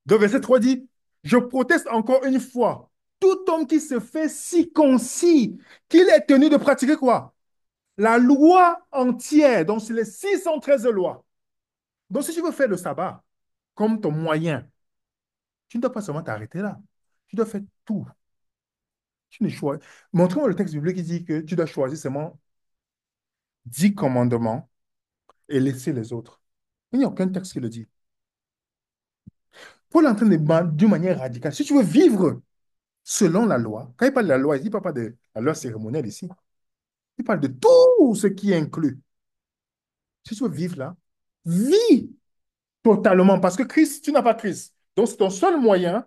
Donc, verset 3 dit, je proteste encore une fois, tout homme qui se fait circoncis, qu'il est tenu de pratiquer quoi? La loi entière, donc c'est les 613 lois. Donc, si tu veux faire le sabbat comme ton moyen, tu ne dois pas seulement t'arrêter là. Tu dois faire tout. Tu ne choisis. Montre-moi le texte biblique qui dit que tu dois choisir seulement 10 commandements et laisser les autres. Il n'y a aucun texte qui le dit. Paul est en train de d'une manière radicale. Si tu veux vivre selon la loi, quand il parle de la loi, il ne dit pas de la loi cérémonielle ici. Il parle de tout ce qui est inclus. Si tu veux vivre là, vis totalement parce que Christ, tu n'as pas Christ. Donc, c'est ton seul moyen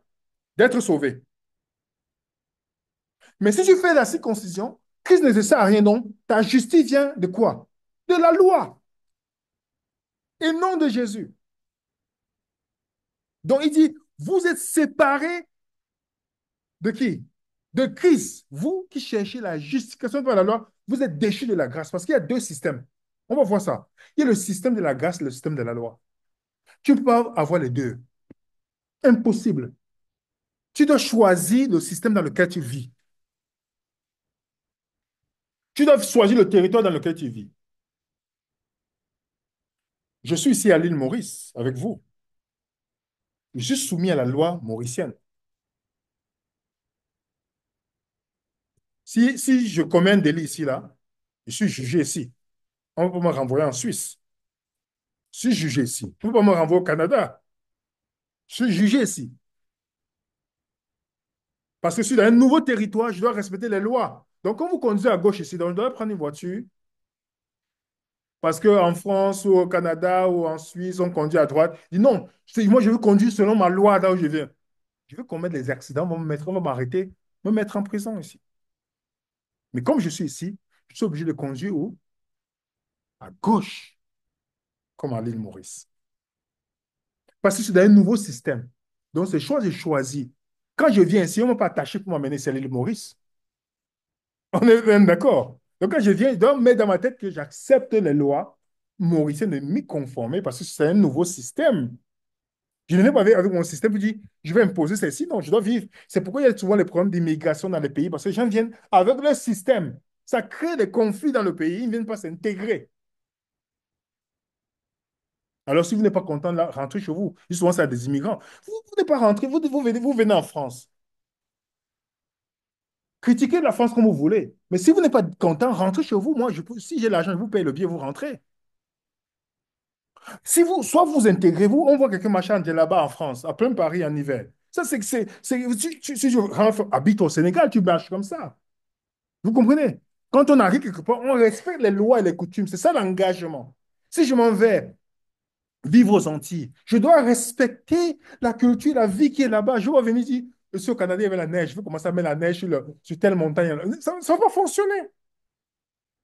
d'être sauvé. Mais si tu fais la circoncision, Christ ne te sert à rien. Donc, ta justice vient de quoi? De la loi et non de Jésus. Donc, il dit, vous êtes séparés de qui? De Christ. Vous qui cherchez la justification par la loi, vous êtes déchus de la grâce parce qu'il y a deux systèmes. On va voir ça. Il y a le système de la grâce et le système de la loi. Tu ne peux pas avoir les deux. Impossible. Tu dois choisir le système dans lequel tu vis. Tu dois choisir le territoire dans lequel tu vis. Je suis ici à l'île Maurice avec vous. Je suis soumis à la loi mauricienne. Si je commets un délit ici, là, je suis jugé ici. On peut me renvoyer en Suisse. Je suis jugé ici. On ne peut pas me renvoyer au Canada. Je suis jugé ici. Parce que je suis dans un nouveau territoire, je dois respecter les lois. Donc, quand vous conduisez à gauche ici, donc je dois prendre une voiture. Parce qu'en France ou au Canada ou en Suisse, on conduit à droite. Je dis non, moi, je veux conduire selon ma loi là où je viens. Je veux commettre des accidents, on va m'arrêter, me mettre en prison ici. Mais comme je suis ici, je suis obligé de conduire où? À gauche, comme à l'île Maurice. Parce que c'est dans un nouveau système. Donc, c'est choix, j'ai choisi. Quand je viens ici, on ne m'a pas attaché pour m'amener sur l'île Maurice. On est même d'accord. Donc, quand je viens, je dois mettre dans ma tête que j'accepte les lois mauriciennes de m'y conformer parce que c'est un nouveau système. Je ne viens pas avec mon système pour dire, je vais imposer ceci. Non, je dois vivre. C'est pourquoi il y a souvent les problèmes d'immigration dans les pays parce que les gens viennent avec leur système. Ça crée des conflits dans le pays. Ils ne viennent pas s'intégrer. Alors, si vous n'êtes pas content, là, rentrez chez vous. Souvent, c'est à des immigrants. Vous n'êtes pas rentré, vous venez en France. Critiquez la France comme vous voulez. Mais si vous n'êtes pas content, rentrez chez vous. Moi, si j'ai l'argent, je vous paye le billet, vous rentrez. Si vous, soit vous intégrez, vous, on voit quelqu'un machin là-bas en France, à plein Paris en hiver. Ça, si je habite au Sénégal, tu marches comme ça. Vous comprenez? Quand on arrive quelque part, on respecte les lois et les coutumes. C'est ça l'engagement. Si je m'en vais vivre aux Antilles, je dois respecter la culture, la vie qui est là-bas. Je vais venir dire, monsieur au Canada, il y avait la neige. Je vais commencer à mettre la neige sur telle montagne. Ça ne va pas fonctionner.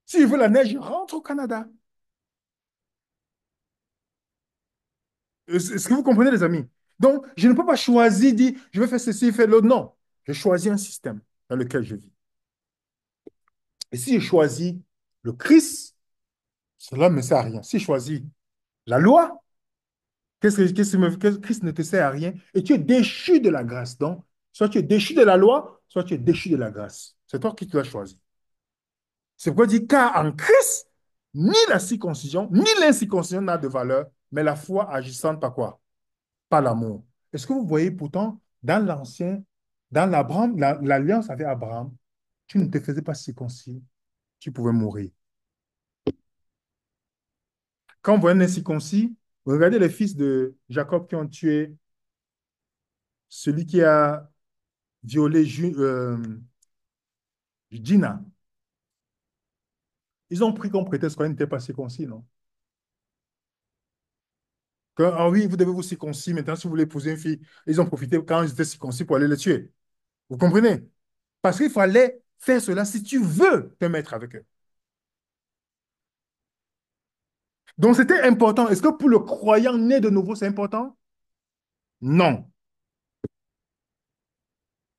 Si je veux la neige, je rentre au Canada. Est-ce que vous comprenez, les amis? Donc, je ne peux pas choisir, dire, je vais faire ceci, faire l'autre. Non. Je choisis un système dans lequel je vis. Et si je choisis le Christ, cela ne me sert à rien. Si je choisis la loi, Christ ne te sert à rien et tu es déchu de la grâce. Donc, soit tu es déchu de la loi, soit tu es déchu de la grâce. C'est toi qui dois choisir. C'est pourquoi il dit, car en Christ, ni la circoncision, ni l'incirconcision n'a de valeur, mais la foi agissante par quoi? Par l'amour. Est-ce que vous voyez pourtant, dans l'Ancien, dans l'Abraham, l'alliance avec Abraham, tu ne te faisais pas circoncis, tu pouvais mourir. Quand vous voyez un incirconcis, regardez les fils de Jacob qui ont tué celui qui a violé Dina. Ils ont pris comme prétexte qu'il n'était pas circoncis, non? Ah oui, vous devez vous circoncis. Maintenant, si vous voulez épouser une fille, ils ont profité quand ils étaient circoncis pour aller le tuer. Vous comprenez? Parce qu'il fallait faire cela si tu veux te mettre avec eux. Donc, c'était important. Est-ce que pour le croyant né de nouveau, c'est important? Non.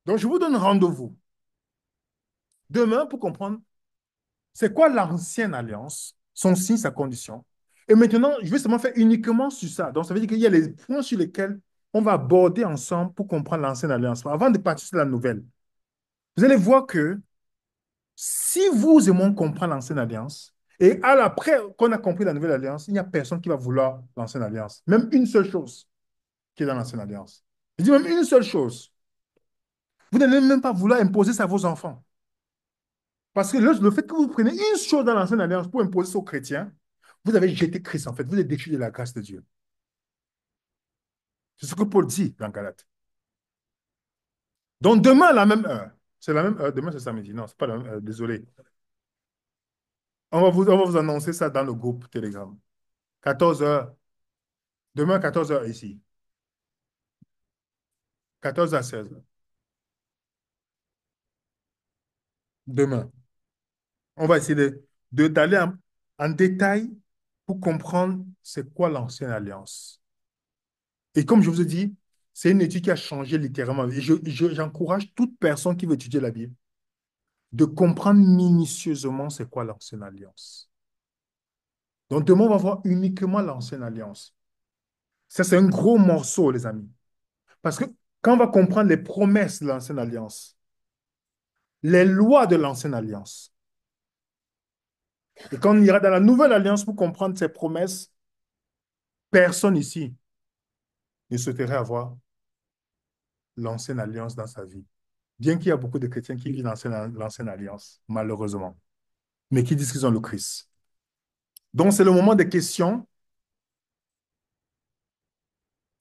Donc, je vous donne rendez-vous demain pour comprendre c'est quoi l'ancienne alliance, son signe, sa condition. Et maintenant, je vais seulement faire uniquement sur ça. Donc, ça veut dire qu'il y a les points sur lesquels on va aborder ensemble pour comprendre l'ancienne alliance. Avant de partir sur la nouvelle, vous allez voir que si vous et moi on comprend l'ancienne alliance, et après qu'on a compris la nouvelle alliance, il n'y a personne qui va vouloir l'ancienne alliance. Même une seule chose qui est dans l'ancienne alliance. Je dis même une seule chose. Vous n'allez même pas vouloir imposer ça à vos enfants. Parce que le fait que vous preniez une chose dans l'ancienne alliance pour imposer ça aux chrétiens, vous avez jeté Christ en fait. Vous êtes déchu de la grâce de Dieu. C'est ce que Paul dit dans Galates. Donc demain à la même heure, c'est la même heure, demain c'est samedi, non, c'est pas la même heure, désolé. On va vous annoncer ça dans le groupe Telegram. 14 heures, demain 14 heures ici. 14 à 16 heures. Demain. On va essayer d'aller en détail pour comprendre c'est quoi l'ancienne alliance. Et comme je vous ai dit, c'est une étude qui a changé littéralement. Et j'encourage toute personne qui veut étudier la Bible de comprendre minutieusement c'est quoi l'ancienne alliance. Donc demain, on va voir uniquement l'ancienne alliance. Ça, c'est un gros morceau, les amis. Parce que quand on va comprendre les promesses de l'ancienne alliance, les lois de l'ancienne alliance, et quand on ira dans la nouvelle alliance pour comprendre ces promesses, personne ici ne souhaiterait avoir l'ancienne alliance dans sa vie. Bien qu'il y a beaucoup de chrétiens qui vivent l'ancienne alliance, malheureusement, mais qui disent qu'ils ont le Christ. Donc, c'est le moment des questions.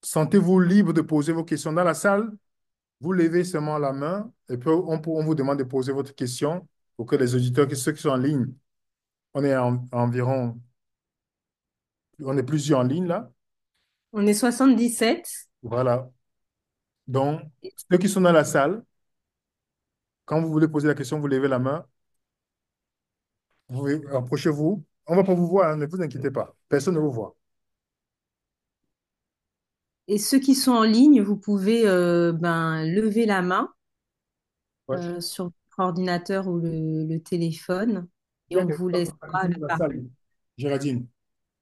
Sentez-vous libre de poser vos questions dans la salle. Vous levez seulement la main et puis on vous demande de poser votre question pour que les auditeurs, ceux qui sont en ligne, on est environ, on est plusieurs en ligne là. On est 77. Voilà. Donc, ceux qui sont dans la salle, quand vous voulez poser la question, vous levez la main, vous approchez-vous. On ne va pas vous voir, hein, ne vous inquiétez pas. Personne ne vous voit. Et ceux qui sont en ligne, vous pouvez lever la main Ouais. sur votre ordinateur ou le téléphone Il et y a on quelqu'un vous qui va laissera poser la question la dans la parole. salle, Géraldine.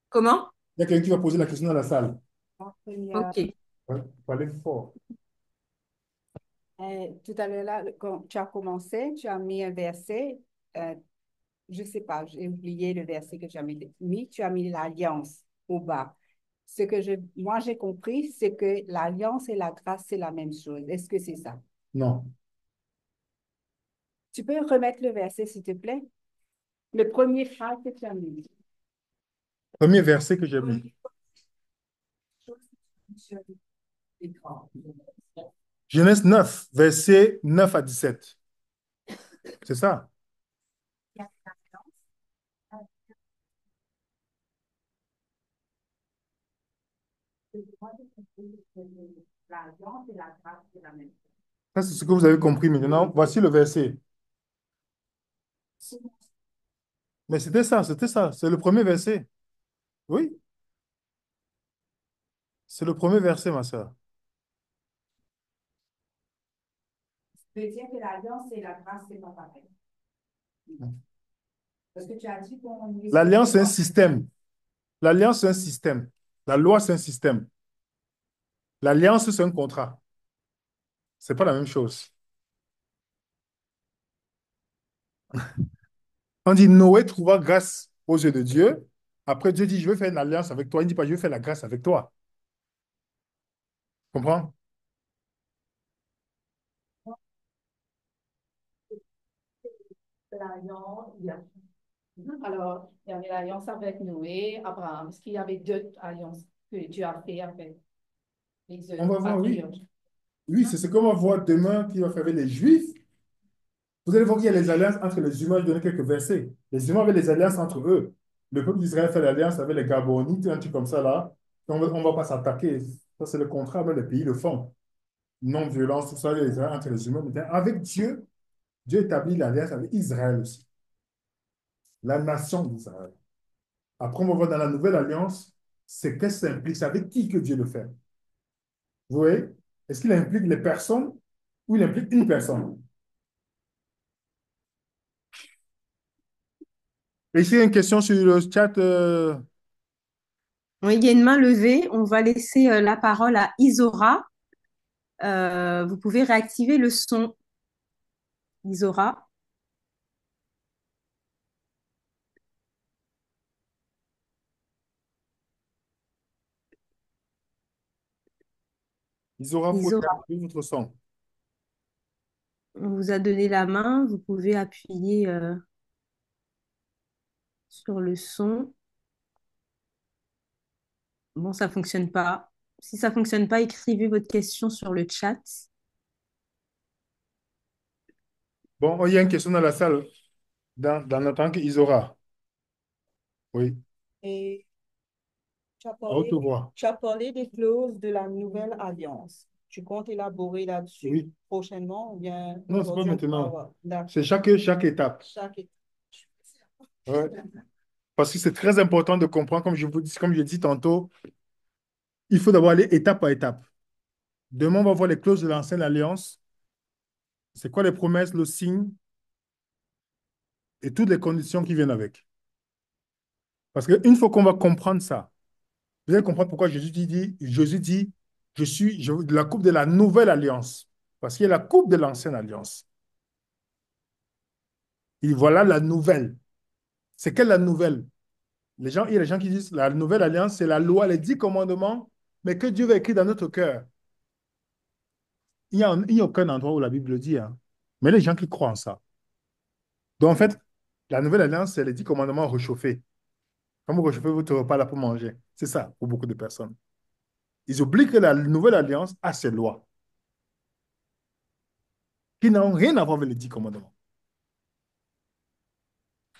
Comment? Il y a quelqu'un qui va poser la question dans la salle. Ok. Ouais, parlez fort. Tout à l'heure, là, quand tu as commencé, tu as mis un verset, euh, je ne sais pas, j'ai oublié le verset que tu as mis. Tu as mis l'alliance au bas. moi j'ai compris, c'est que l'alliance et la grâce, c'est la même chose. Est-ce que c'est ça? Non. Tu peux remettre le verset, s'il te plaît? Le premier phrase que tu as mis. Premier verset que j'ai mis. Genèse 9, verset 9 à 17. C'est ça. L'alliance et la grâce, c'est la même Ça, c'est ce que vous avez compris maintenant. Voici le verset. chose. Mais c'était ça, c'était ça. C'est le premier verset. Oui, c'est le premier verset, ma soeur. Ça veut dire que l'alliance et la grâce, c'est pas pareil. Parce que tu as dit qu'on est sur L'alliance, c'est un trois. système. L'alliance, c'est un système. La loi, c'est un système. L'alliance, c'est un contrat. C'est pas la même chose. On dit Noé trouva grâce aux yeux de Dieu. Après, Dieu dit, je veux faire une alliance avec toi. Il ne dit pas, je veux faire la grâce avec toi. Comprends? L'alliance, alors, il y avait l'alliance avec Noé, Abraham. Est-ce qu'il y avait d'autres alliances que Dieu a fait avec les On autres va voir, oui. patriarches? Oui, c'est ce qu'on va voir demain qui va faire avec les Juifs. Vous allez voir qu'il y a les alliances entre les humains. Je vais donner quelques versets. Les humains avaient les alliances entre eux. Le peuple d'Israël fait l'alliance avec les Gabonites, un truc comme ça là. On va pas s'attaquer. Ça, c'est le contrat, mais les pays le font. Non-violence, tout ça, les alliances entre les humains. Mais avec Dieu, Dieu établit l'alliance avec Israël aussi, la nation d'Israël. Après, on va voir dans la nouvelle alliance, c'est qu'est-ce que ça implique, c'est avec qui que Dieu le fait. Vous voyez? Est-ce qu'il implique les personnes ou il implique une personne? Et ici, il y a une question sur le chat. Oui, il y a une main levée. On va laisser la parole à Isora. Vous pouvez réactiver le son, Isora. Ils auront faut Isora, réactiver votre son. on vous a donné la main. Vous pouvez appuyer sur le son. Bon, ça fonctionne pas. Si ça fonctionne pas, écrivez votre question sur le chat. Bon, il y a une question dans la salle, dans notre temps qu'Isora. Oui, Et à haute voix. tu as parlé des clauses de la nouvelle alliance. Tu comptes élaborer là-dessus Oui. prochainement ou bien Non, c'est pas aujourd'hui on pourra maintenant. voir? C'est D'accord. chaque étape. Chaque étape. Ouais. Parce que c'est très important de comprendre, comme je dis tantôt, il faut d'abord aller étape par étape. Demain, on va voir les clauses de l'ancienne alliance. C'est quoi les promesses, le signe et toutes les conditions qui viennent avec. Parce qu'une fois qu'on va comprendre ça, vous allez comprendre pourquoi Jésus dit, je de la coupe de la nouvelle alliance. Parce qu'il y a la coupe de l'ancienne alliance. Et voilà la nouvelle. C'est quelle la nouvelle? Il y a les gens qui disent la nouvelle alliance, c'est la loi, les 10 commandements, mais que Dieu va écrire dans notre cœur. Il n'y a aucun endroit où la Bible le dit, hein. Mais les gens qui croient en ça. Donc, en fait, la nouvelle alliance, c'est les 10 commandements réchauffés. Quand vous réchauffez votre repas là pour manger. C'est ça pour beaucoup de personnes. Ils oublient que la nouvelle alliance a ses lois qui n'ont rien à voir avec les 10 commandements.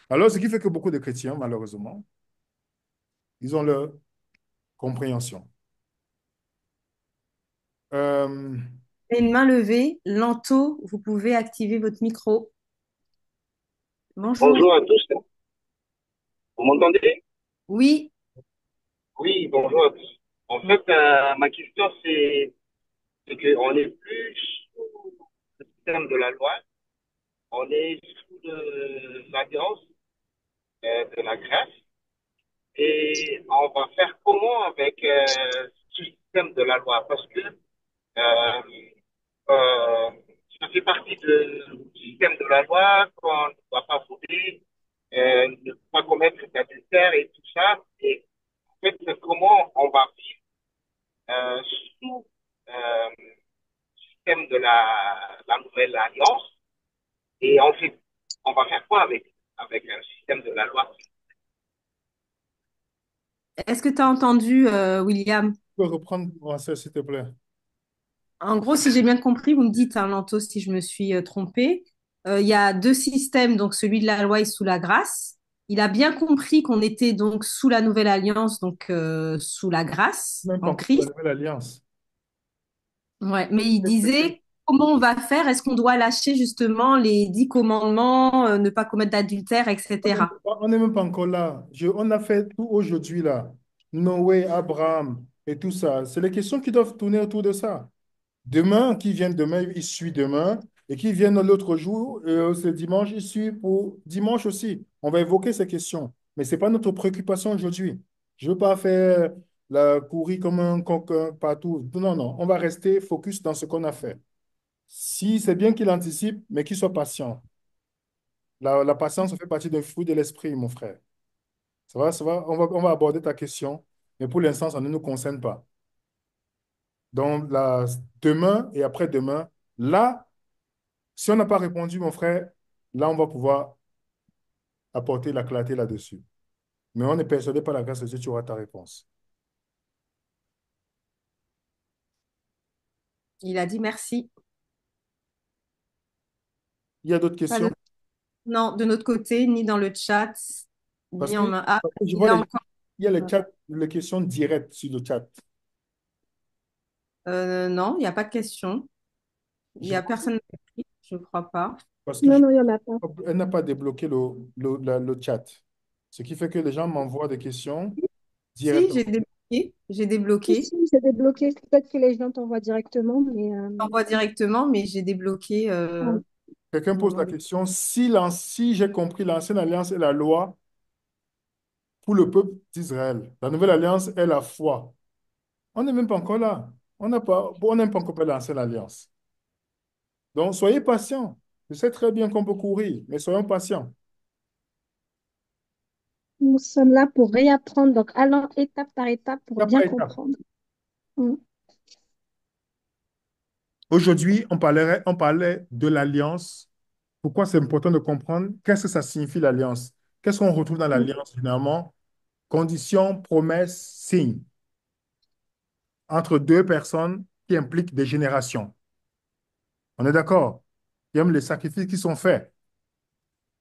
Alors, ce qui fait que beaucoup de chrétiens, malheureusement, ils ont leur compréhension. Euh, Il y a une main levée. Lanto, vous pouvez activer votre micro. Bonjour. Bonjour à tous. Vous m'entendez? Oui, Oui, bonjour à tous. En fait, ma question, c'est qu'on n'est plus sous le système de la loi, on est sous l'alliance de la grâce. Et on va faire comment avec ce système de la loi? Parce que euh, euh, ça fait partie du système de la loi qu'on ne doit pas voter, ne pas commettre d'adultère et tout ça. Et en fait, comment on va vivre euh, sous euh, système de la nouvelle alliance. Et on va faire quoi avec un système de la loi? Est-ce que tu as entendu, William? Tu peux reprendre, Marcel, s'il te plaît. En gros, si j'ai bien compris, vous me dites, hein, Lanto, si je me suis trompée, il y a deux systèmes, donc celui de la loi et sous la grâce. Il a bien compris qu'on était donc sous la nouvelle alliance, donc sous la grâce Même pas en encore la Christ. nouvelle alliance. Ouais, mais il disait comment on va faire? Est-ce qu'on doit lâcher justement les 10 commandements, ne pas commettre d'adultère, etc. On n'est même pas encore là. On a fait tout aujourd'hui là. Noé, Abraham et tout ça. C'est les questions qui doivent tourner autour de ça. Demain, qui vient demain, il suit demain. Et qui vient l'autre jour, c'est dimanche, il suit pour dimanche aussi. On va évoquer ces questions. Mais ce n'est pas notre préoccupation aujourd'hui. Je ne veux pas faire la courir comme un coq partout. Non, non, on va rester focus dans ce qu'on a fait. Si c'est bien qu'il anticipe, mais qu'il soit patient. La patience fait partie des fruits de l'esprit, mon frère. Ça va, on va aborder ta question, mais pour l'instant, ça ne nous concerne pas. Donc, demain et après-demain, là, si on n'a pas répondu, mon frère, là, on va pouvoir apporter la clarté là-dessus. Mais on est persuadé par la grâce de Dieu, tu auras ta réponse. Il a dit merci. Il y a d'autres Pas questions? de- Non, de notre côté, ni dans le chat, Parce ni que, en main. Ah, parce que je il vois a encore. il y a les questions directes sur le chat. Non, il n'y a pas de question. Il Je n'y a vois- personne qui écrit, je ne crois pas. parce que Non, non, il n'y en a pas. elle n'a pas débloqué le chat. Ce qui fait que les gens m'envoient des questions Si, directement. j'ai Si, débloqué. si, c'est débloqué. Peut-être que les gens t'envoient directement, mais J'envoie directement, mais j'ai débloqué. ouais. Quelqu'un pose la Mon- question, si j'ai compris, l'ancienne alliance est la loi pour le peuple d'Israël. La nouvelle alliance est la foi. On n'est même pas encore là. On n'a pas encore fait l'ancienne alliance. Donc, soyez patients. Je sais très bien qu'on peut courir, mais soyons patients. Nous sommes là pour réapprendre, donc allons étape par étape pour Étape bien par étape. comprendre. Mm. Aujourd'hui, on parlait de l'alliance. Pourquoi c'est important de comprendre qu'est-ce que ça signifie l'alliance? Qu'est-ce qu'on retrouve dans l'alliance finalement? Conditions, promesses, signes entre deux personnes qui impliquent des générations. On est d'accord? Il y a même les sacrifices qui sont faits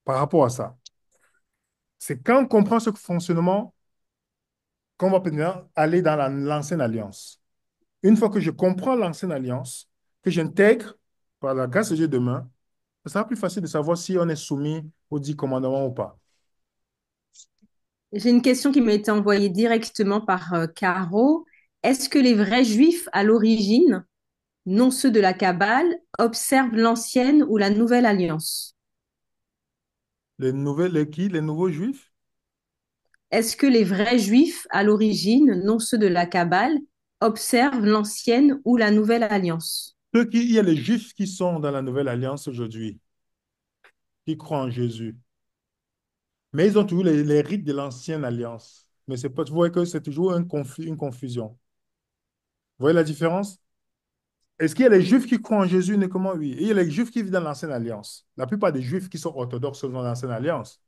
par rapport à ça. C'est quand on comprend ce fonctionnement qu'on va maintenant aller dans l'ancienne alliance. Une fois que je comprends l'ancienne alliance, que j'intègre par la grâce de Dieu demain, ça sera plus facile de savoir si on est soumis aux 10 commandements ou pas. J'ai une question qui m'a été envoyée directement par Caro. Est-ce que les vrais juifs à l'origine, non ceux de la Kabbale, observent l'ancienne ou la nouvelle alliance? Les nouveaux juifs, Est-ce que les vrais juifs à l'origine, non ceux de la Kabbale, observent l'ancienne ou la nouvelle alliance? il y a les juifs qui sont dans la nouvelle alliance aujourd'hui, qui croient en Jésus. Mais ils ont toujours les rites de l'ancienne alliance. Mais c'est pas, vous voyez que c'est toujours une confusion. Vous voyez la différence? Est-ce qu'il y a les Juifs qui croient en Jésus uniquement? Oui. Et il y a les Juifs qui vivent dans l'Ancienne Alliance. La plupart des Juifs qui sont orthodoxes sont dans l'Ancienne Alliance.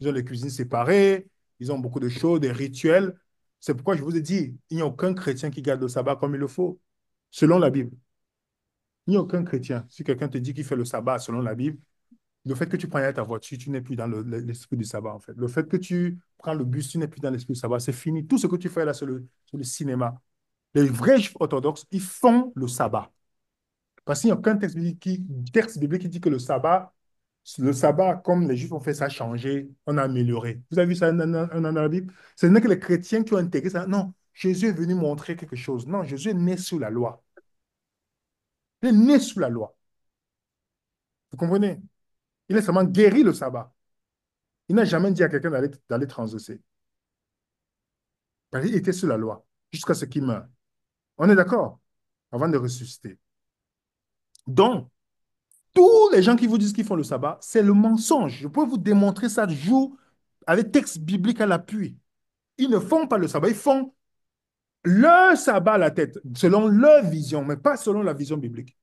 Ils ont les cuisines séparées, ils ont beaucoup de choses, des rituels. C'est pourquoi je vous ai dit, il n'y a aucun chrétien qui garde le sabbat comme il le faut, selon la Bible. Il n'y a aucun chrétien. Si quelqu'un te dit qu'il fait le sabbat selon la Bible, le fait que tu prennes ta voiture, tu n'es plus dans l'esprit du sabbat, en fait. Le fait que tu prends le bus, tu n'es plus dans l'esprit du sabbat. C'est fini. Tout ce que tu fais là, c'est le cinéma. Les vrais Juifs orthodoxes, ils font le sabbat. Parce qu'il n'y a aucun texte biblique qui dit que le sabbat, comme les Juifs ont fait ça, a changé, on a amélioré. Vous avez vu ça dans la Bible? Ce n'est que les chrétiens qui ont intégré ça. Non, Jésus est venu montrer quelque chose. Non, Jésus est né sous la loi. Il est né sous la loi. Vous comprenez? Il a seulement guéri le sabbat. Il n'a jamais dit à quelqu'un d'aller transgresser. Parce qu'il était sous la loi jusqu'à ce qu'il meure. On est d'accord? Avant de ressusciter. Donc, tous les gens qui vous disent qu'ils font le sabbat, c'est le mensonge. Je peux vous démontrer ça jour avec texte biblique à l'appui. Ils ne font pas le sabbat, ils font leur sabbat à la tête, selon leur vision, mais pas selon la vision biblique.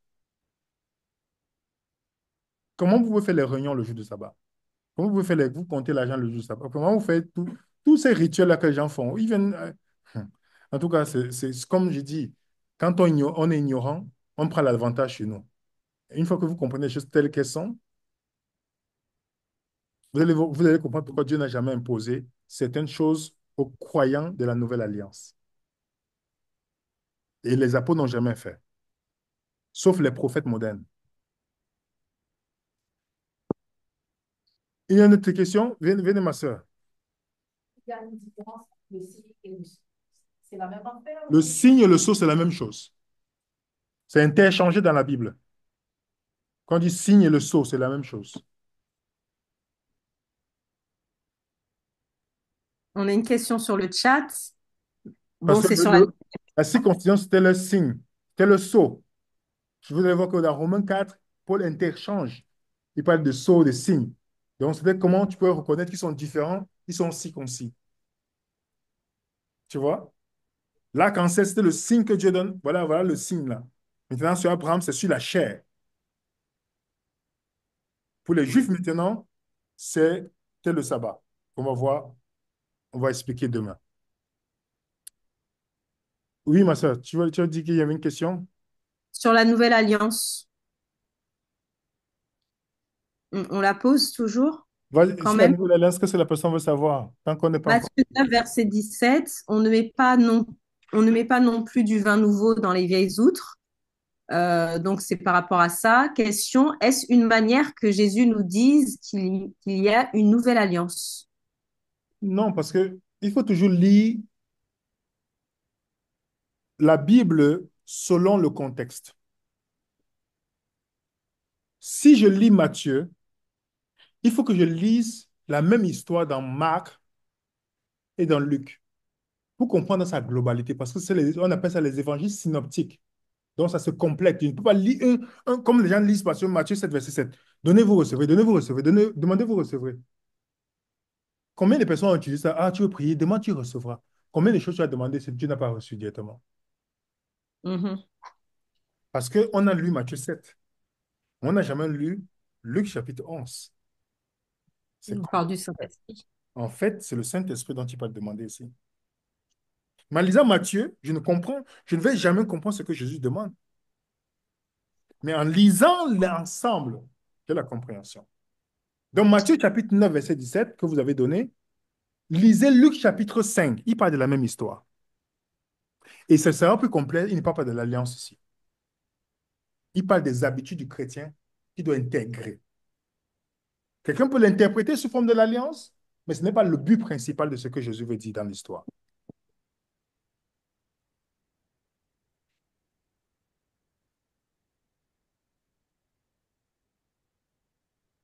Comment vous pouvez faire les réunions le jour du sabbat? Comment vous pouvez faire vous comptez l'argent le jour du sabbat? Comment vous faites tous ces rituels-là que les gens font? Ils viennent. En tout cas, c'est comme je dis, quand on est ignorant, on prend l'avantage chez nous. Une fois que vous comprenez les choses telles qu'elles sont, vous allez comprendre pourquoi Dieu n'a jamais imposé certaines choses aux croyants de la nouvelle alliance. Et les apôtres n'ont jamais fait, sauf les prophètes modernes. Il y a une autre question? Venez, ma soeur. Il y a une différence entre le signe et le sceau. C'est la même affaire Le ou... signe et le sceau, c'est la même chose. C'est interchangé dans la Bible. Quand on dit signe et le sceau, c'est la même chose. On a une question sur le chat. Parce Bon, que c'est sur la... la circoncision, c'était le signe, c'était le sceau. Vous allez voir que dans Romains 4, Paul interchange. Il parle de sceau, de signe. Donc, c'est comment tu peux reconnaître qu'ils sont différents, ils sont circoncis. Tu vois? Là, quand c'était le signe que Dieu donne, voilà le signe là. Maintenant, sur Abraham, c'est sur la chair. Pour les Juifs, maintenant, c'était le sabbat. On va voir, on va expliquer demain. Oui, ma soeur, tu as dit qu'il y avait une question? Sur la nouvelle alliance. On la pose toujours, quand Sur la même. nouvelle alliance, qu'est-ce que la personne veut savoir? Tant qu'on n'est pas encore. Matthieu 9, verset 17, on ne met pas non plus du vin nouveau dans les vieilles outres. Donc, c'est par rapport à ça. Question, est-ce une manière que Jésus nous dise qu'il y a une nouvelle alliance? Non, parce que il faut toujours lire la Bible selon le contexte. Si je lis Matthieu, il faut que je lise la même histoire dans Marc et dans Luc pour comprendre sa globalité, parce que on appelle ça les évangiles synoptiques. Donc, ça se complète. Tu ne peux pas lire comme les gens lisent Matthieu 7, verset 7. Donnez, vous recevrez, donnez, vous recevrez, demandez, vous recevrez. Combien de personnes ont utilisé ça? Ah, tu veux prier, demande, tu recevras. Combien de choses tu as demandé si tu n'as pas reçu directement? Mhm. Parce qu'on a lu Matthieu 7. On n'a jamais lu Luc chapitre 11. C'est On parle du complète. Saint-Esprit. En fait, c'est le Saint-Esprit dont tu peux te demander ici. Mais en lisant Matthieu, je ne vais jamais comprendre ce que Jésus demande. Mais en lisant l'ensemble de la compréhension. Donc, Matthieu chapitre 9, verset 17 que vous avez donné, lisez Luc chapitre 5. Il parle de la même histoire. Et ce sera plus complet, il ne parle pas de l'alliance ici. Il parle des habitudes du chrétien qu'il doit intégrer. Quelqu'un peut l'interpréter sous forme de l'alliance, mais ce n'est pas le but principal de ce que Jésus veut dire dans l'histoire.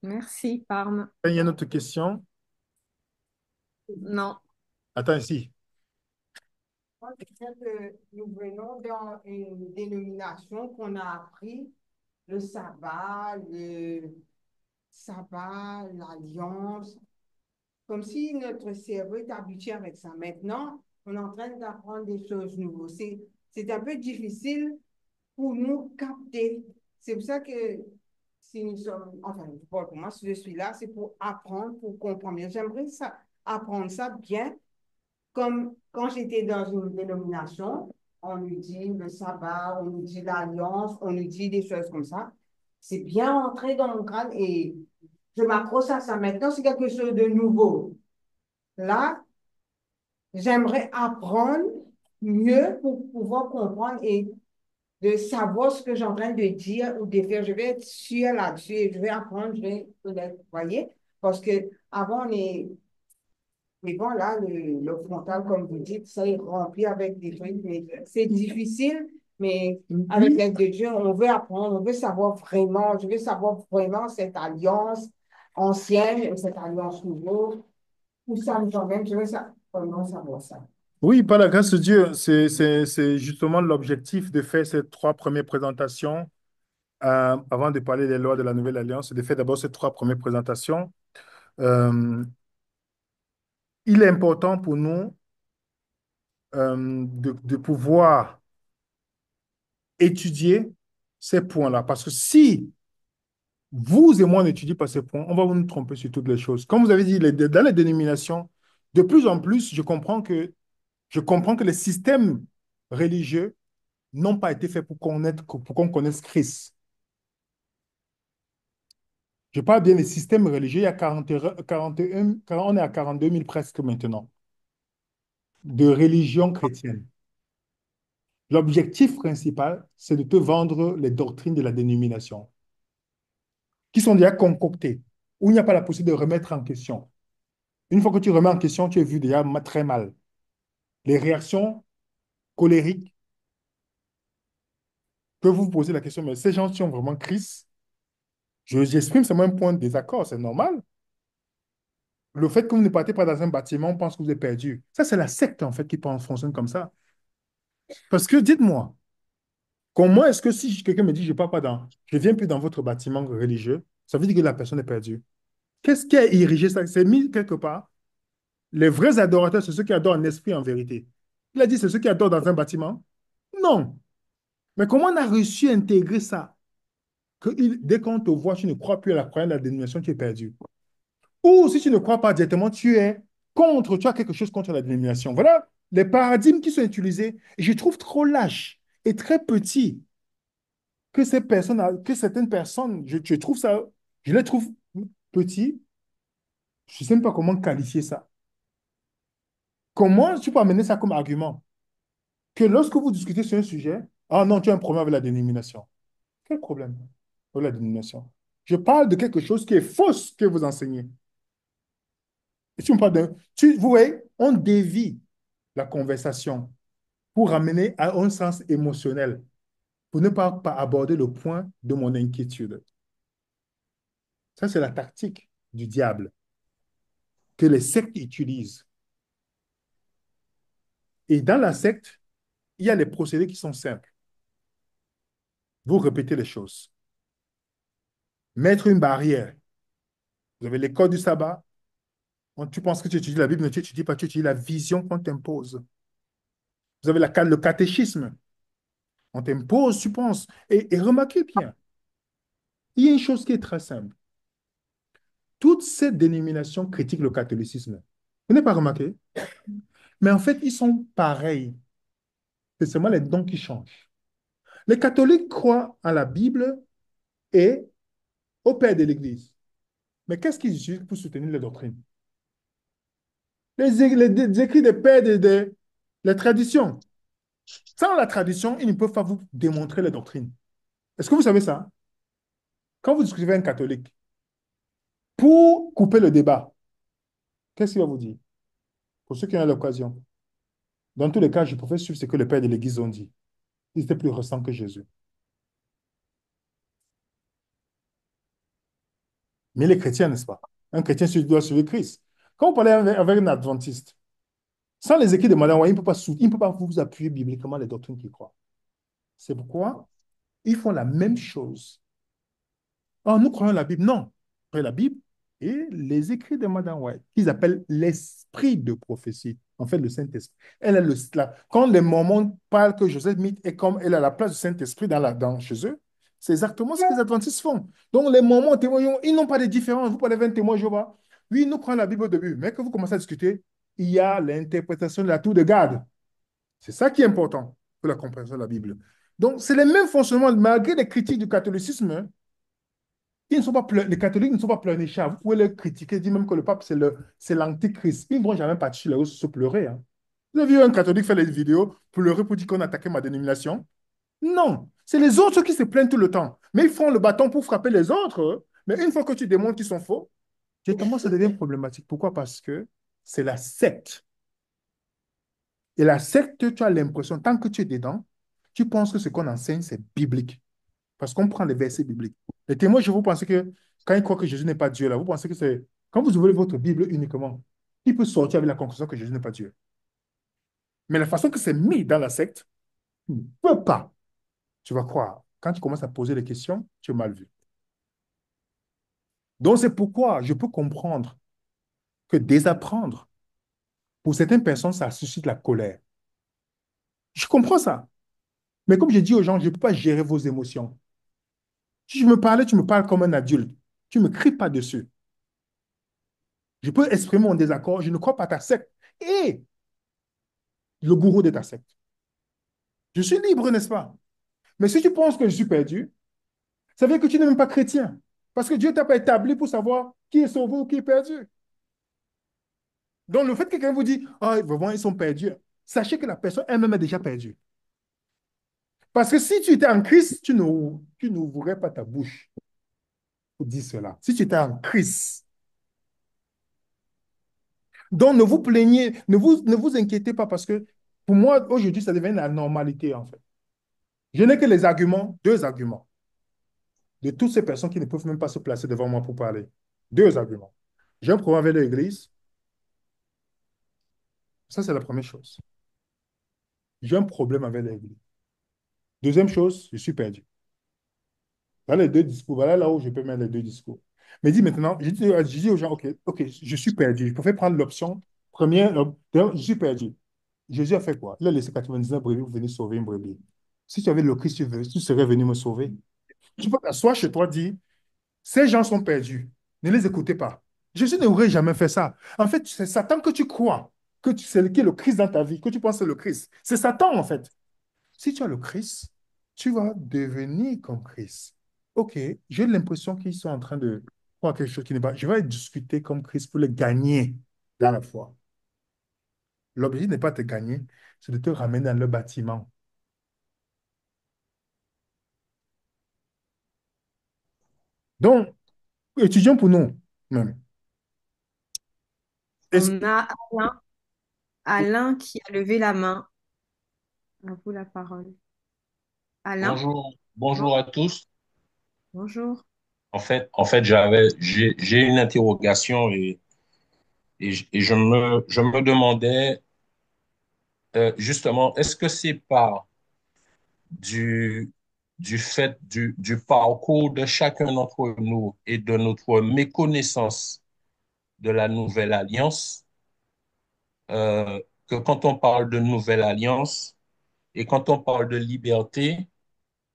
Merci, Parme. Il y a une autre question. Non. Attends ici. Moi, je sais que nous venons dans une dénomination qu'on a appris le sabbat, l'alliance, comme si notre cerveau est habitué avec ça. Maintenant, on est en train d'apprendre des choses nouvelles. C'est un peu difficile pour nous capter. C'est pour ça que si nous sommes, enfin, pour moi, si je suis là, c'est pour apprendre, pour comprendre. J'aimerais ça, apprendre ça bien comme quand j'étais dans une dénomination, on nous dit le sabbat, on nous dit l'alliance, on nous dit des choses comme ça. C'est bien entré dans mon crâne et je m'accroche à ça. Maintenant, c'est quelque chose de nouveau. Là, j'aimerais apprendre mieux pour pouvoir comprendre et de savoir ce que j'ai en train de dire ou de faire. Je vais être sûre là-dessus. Je vais apprendre, je vais peut-être, vous voyez, parce que avant, on est mais bon, là, le frontal, comme vous dites, ça est rempli avec des trucs, mais c'est difficile, mais avec l'aide de Dieu, on veut apprendre, on veut savoir vraiment, je veux savoir vraiment cette alliance ancienne et cette alliance nouvelle, où ça nous emmène, je veux vraiment savoir ça. Oui, par la grâce de Dieu, c'est justement l'objectif de faire ces trois premières présentations avant de parler des lois de la Nouvelle Alliance, de faire d'abord ces trois premières présentations. Euh, il est important pour nous de pouvoir étudier ces points-là. Parce que si vous et moi n'étudions pas ces points, on va nous tromper sur toutes les choses. Comme vous avez dit, dans les dénominations, de plus en plus, je comprends que les systèmes religieux n'ont pas été faits pour qu'on connaisse Christ. Je parle bien des systèmes religieux. Il y a 41, on est à 42 000 presque maintenant, de religion chrétienne. L'objectif principal, c'est de te vendre les doctrines de la dénomination, qui sont déjà concoctées, où il n'y a pas la possibilité de remettre en question. Une fois que tu remets en question, tu es vu déjà très mal. Les réactions colériques peuvent vous poser la question, mais ces gens qui ont vraiment Christ, j'exprime seulement un point de désaccord, c'est normal. Le fait que vous ne partez pas dans un bâtiment, on pense que vous êtes perdu. Ça, c'est la secte, en fait, qui fonctionne comme ça. Parce que dites-moi, comment est-ce que si quelqu'un me dit, je ne viens plus dans votre bâtiment religieux, ça veut dire que la personne est perdue. Qu'est-ce qui a érigé ça? C'est mis quelque part. Les vrais adorateurs, c'est ceux qui adorent en esprit, en vérité. Il a dit, c'est ceux qui adorent dans un bâtiment? Non. Mais comment on a réussi à intégrer ça? Dès qu'on te voit, tu ne crois plus à la croyance de la dénomination, tu es perdu. Ou si tu ne crois pas directement, tu as quelque chose contre la dénomination. Voilà les paradigmes qui sont utilisés. Et je trouve trop lâche et très petit que certaines personnes, je trouve ça, je les trouve petits. Je ne sais même pas comment qualifier ça. Comment tu peux amener ça comme argument? Que lorsque vous discutez sur un sujet, ah non, tu as un problème avec la dénomination. Quel problème avec la dénomination? Je parle de quelque chose qui est fausse que vous enseignez. Et si on parle vous voyez, on dévie la conversation pour ramener à un sens émotionnel, pour ne pas aborder le point de mon inquiétude. Ça, c'est la tactique du diable que les sectes utilisent. Et dans la secte, il y a les procédés qui sont simples. Vous répétez les choses. Mettre une barrière. Vous avez les codes du sabbat. Tu penses que tu étudies la Bible, mais tu n'étudies pas, tu étudies la vision qu'on t'impose. Vous avez le catéchisme. On t'impose, tu penses. Et remarquez bien, il y a une chose qui est très simple. Toutes ces dénominations critiquent le catholicisme. Vous n'avez pas remarqué? Mais en fait, ils sont pareils. C'est seulement les dons qui changent. Les catholiques croient en la Bible et au Père de l'Église. Mais qu'est-ce qu'ils utilisent pour soutenir les doctrines? Les écrits des pères, les traditions. Sans la tradition, ils ne peuvent pas vous démontrer les doctrines. Est-ce que vous savez ça? Quand vous discutez avec un catholique, pour couper le débat, qu'est-ce qu'il va vous dire? Pour ceux qui ont l'occasion. Dans tous les cas, je préfère suivre ce que les pères de l'Église ont dit. Ils étaient plus récents que Jésus. Mais les chrétiens, n'est-ce pas? Un chrétien doit suivre Christ. Quand vous parlez avec un adventiste, sans les écrits de Madame White, il ne peut pas vous appuyer bibliquement les doctrines qu'il croit. C'est pourquoi ils font la même chose. Oh, nous croyons la Bible. Non. Après la Bible et les écrits de Madame White, qu'ils appellent l'esprit de prophétie. En fait, le Saint-Esprit. Quand les Mormons parlent que Joseph Smith est comme elle a la place du Saint-Esprit chez eux, c'est exactement ce que les Adventistes font. Donc, les Mormons, témoignent, ils n'ont pas de différence. Vous parlez avec un témoin Jéhovah. Oui, nous prenons la Bible au début, mais quand vous commencez à discuter, il y a l'interprétation de la tour de garde. C'est ça qui est important pour la compréhension de la Bible. Donc, c'est le même fonctionnement, malgré les critiques du catholicisme. Les catholiques ne sont pas pleurnichards. Vous pouvez les critiquer, dire même que le pape, c'est l'antichrist. Ils ne vont jamais partir sur les routes se pleurer. Hein. Vous avez vu un catholique faire des vidéos pleurer pour dire qu'on a attaqué ma dénomination? Non. C'est les autres qui se plaignent tout le temps. Mais ils font le bâton pour frapper les autres. Hein. Mais une fois que tu démontres qu'ils sont faux, directement, ça devient problématique. Pourquoi? Parce que c'est la secte. Et la secte, tu as l'impression, tant que tu es dedans, tu penses que ce qu'on enseigne, c'est biblique. Parce qu'on prend les versets bibliques. Les témoins, je vous pensez que quand ils croient que Jésus n'est pas Dieu, là, vous pensez que c'est... Quand vous ouvrez votre Bible uniquement, il peut sortir avec la conclusion que Jésus n'est pas Dieu. Mais la façon que c'est mis dans la secte, il ne peut pas. Tu vas croire. Quand tu commences à poser des questions, tu es mal vu. Donc, c'est pourquoi je peux comprendre que désapprendre, pour certaines personnes, ça suscite la colère. Je comprends ça. Mais comme je dis aux gens, je ne peux pas gérer vos émotions. Si je me parlais, tu me parles comme un adulte. Tu ne me cries pas dessus. Je peux exprimer mon désaccord. Je ne crois pas à ta secte. Et le gourou de ta secte. Je suis libre, n'est-ce pas? Mais si tu penses que je suis perdu, ça veut dire que tu n'es même pas chrétien. Parce que Dieu t'a pas établi pour savoir qui est sauvé ou qui est perdu. Donc, le fait que quelqu'un vous dit, ah, vraiment, ils sont perdus, sachez que la personne elle-même est déjà perdue. Parce que si tu étais en Christ, tu n'ouvrirais pas ta bouche pour dire cela. Si tu étais en Christ. Donc, ne vous plaignez, ne vous inquiétez pas parce que pour moi, aujourd'hui, ça devient la normalité, en fait. Je n'ai que les arguments, deux arguments, de toutes ces personnes qui ne peuvent même pas se placer devant moi pour parler. Deux arguments. J'ai un problème avec l'Église. Ça, c'est la première chose. J'ai un problème avec l'Église. Deuxième chose, je suis perdu. Voilà les deux discours. Voilà là où je peux mettre les deux discours. Mais dis maintenant, je dis aux gens, OK, je suis perdu. Je préfère prendre l'option première. Je suis perdu. Jésus a fait quoi? Il a laissé 99 brebis pour venir sauver une brebis. Si tu avais le Christ, tu serais venu me sauver. Tu peux t'asseoir chez toi, dire, ces gens sont perdus. Ne les écoutez pas. Jésus n'aurait jamais fait ça. En fait, c'est Satan que tu crois, c'est qui est le Christ dans ta vie, que tu penses que c'est le Christ. C'est Satan, en fait. Si tu as le Christ, tu vas devenir comme Christ. OK, j'ai l'impression qu'ils sont en train de croire quelque chose qui n'est pas. Je vais discuter comme Christ pour les gagner dans la foi. L'objectif n'est pas de te gagner, c'est de te ramener dans le bâtiment. Donc, étudions pour nous même. Est-ce On a Alain, Alain qui a levé la main. À vous la parole. Alain, Bonjour, bonjour à tous. bonjour. En fait, j'ai une interrogation et je me demandais justement, est-ce que c'est pas du, du fait du parcours de chacun d'entre nous et de notre méconnaissance de la nouvelle alliance, que quand on parle de nouvelle alliance et quand on parle de liberté,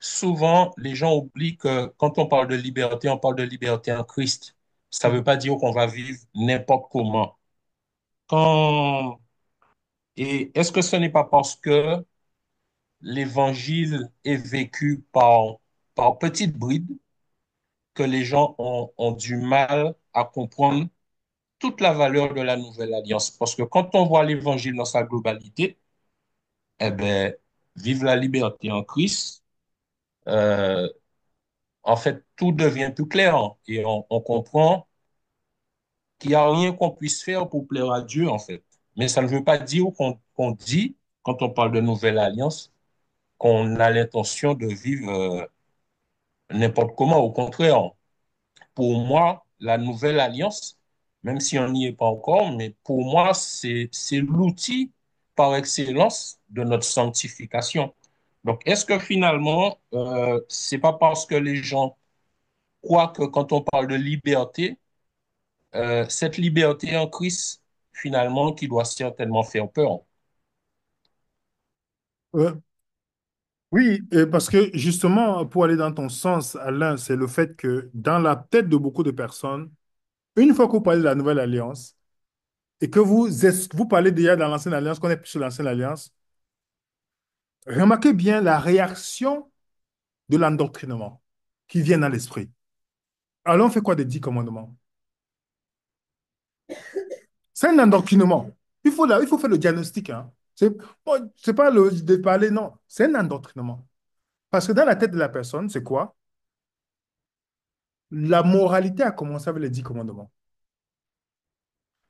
souvent, les gens oublient que quand on parle de liberté, on parle de liberté en Christ. Ça ne veut pas dire qu'on va vivre n'importe comment. Quand... Et est-ce que ce n'est pas parce que l'évangile est vécu par petites brides que les gens ont du mal à comprendre toute la valeur de la nouvelle alliance? Parce que quand on voit l'évangile dans sa globalité, eh ben, vive la liberté en Christ, euh, en fait, tout devient plus clair et on comprend qu'il n'y a rien qu'on puisse faire pour plaire à Dieu, en fait. Mais ça ne veut pas dire qu'on dit, quand on parle de nouvelle alliance, qu'on a l'intention de vivre n'importe comment. Au contraire, pour moi, la nouvelle alliance, même si on n'y est pas encore, mais pour moi, c'est l'outil par excellence de notre sanctification. Donc, est-ce que finalement, c'est pas parce que les gens croient que quand on parle de liberté, cette liberté en Christ, finalement, qui doit certainement faire peur. euh, oui, parce que justement, pour aller dans ton sens, Alain, c'est le fait que dans la tête de beaucoup de personnes, une fois que vous parlez de la nouvelle alliance et que vous parlez déjà dans l'ancienne alliance, qu'on est plus sur l'ancienne alliance, remarquez bien la réaction de l'endoctrinement qui vient dans l'esprit. Alors, on fait quoi des 10 commandements? C'est un endoctrinement. Il faut faire le diagnostic, hein. C'est pas de parler, non. C'est un endoctrinement. Parce que dans la tête de la personne, c'est quoi? La moralité a commencé avec les 10 commandements.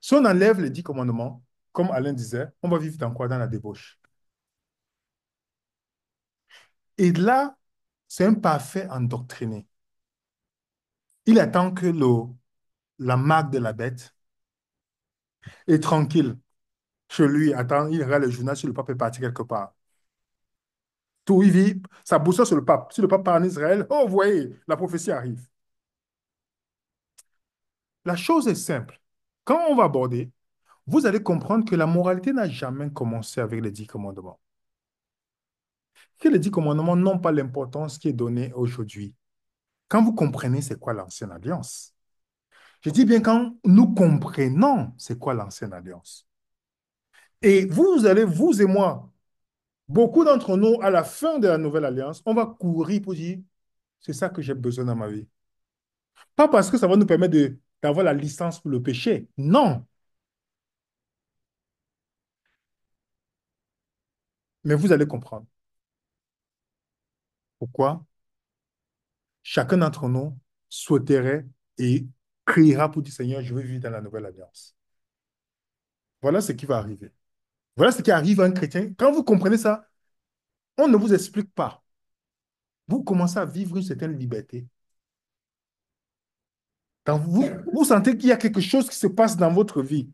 Si on enlève les 10 commandements, comme Alain disait, on va vivre dans quoi? Dans la débauche. Et là, c'est un parfait endoctriné. Il attend que la marque de la bête est tranquille chez lui. Attend, il regarde le journal si le pape est parti quelque part. Tout, il vit, sa boussole sur le pape. Si le pape part en Israël, oh, vous voyez, la prophétie arrive. La chose est simple. Quand on va aborder, vous allez comprendre que la moralité n'a jamais commencé avec les 10 commandements. que les 10 commandements n'ont pas l'importance qui est donnée aujourd'hui. Quand vous comprenez c'est quoi l'ancienne alliance, je dis bien quand nous comprenons c'est quoi l'ancienne alliance. Et vous allez, vous et moi, beaucoup d'entre nous, à la fin de la nouvelle alliance, on va courir pour dire, c'est ça que j'ai besoin dans ma vie. Pas parce que ça va nous permettre d'avoir la licence pour le péché. Non. Mais vous allez comprendre. Pourquoi? Chacun d'entre nous souhaiterait et criera pour dire, Seigneur, je veux vivre dans la nouvelle alliance. Voilà ce qui va arriver. Voilà ce qui arrive à un chrétien. Quand vous comprenez ça, on ne vous explique pas. Vous commencez à vivre une certaine liberté. Quand vous sentez qu'il y a quelque chose qui se passe dans votre vie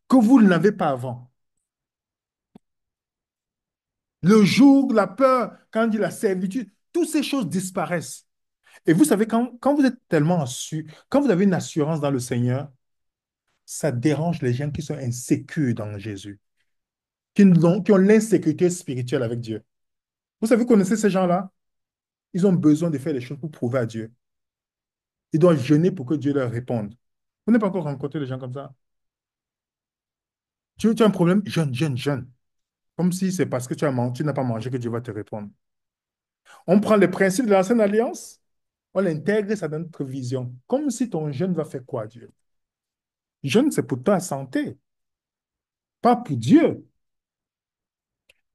que vous n'avez pas avant. Le jour, la peur, quand on dit la servitude, toutes ces choses disparaissent. Et vous savez, quand vous êtes tellement assuré, quand vous avez une assurance dans le Seigneur, ça dérange les gens qui sont insécures dans Jésus, qui ont l'insécurité spirituelle avec Dieu. Vous savez, vous connaissez ces gens-là? Ils ont besoin de faire des choses pour prouver à Dieu. Ils doivent jeûner pour que Dieu leur réponde. Vous n'avez pas encore rencontré des gens comme ça? Tu as un problème? Jeûne, jeûne, jeûne. Comme si c'est parce que tu n'as pas mangé que Dieu va te répondre. On prend les principes de l'ancienne alliance, on l'intègre ça dans notre vision. Comme si ton jeûne va faire quoi, Dieu? Jeûne, c'est pour ta santé, pas pour Dieu.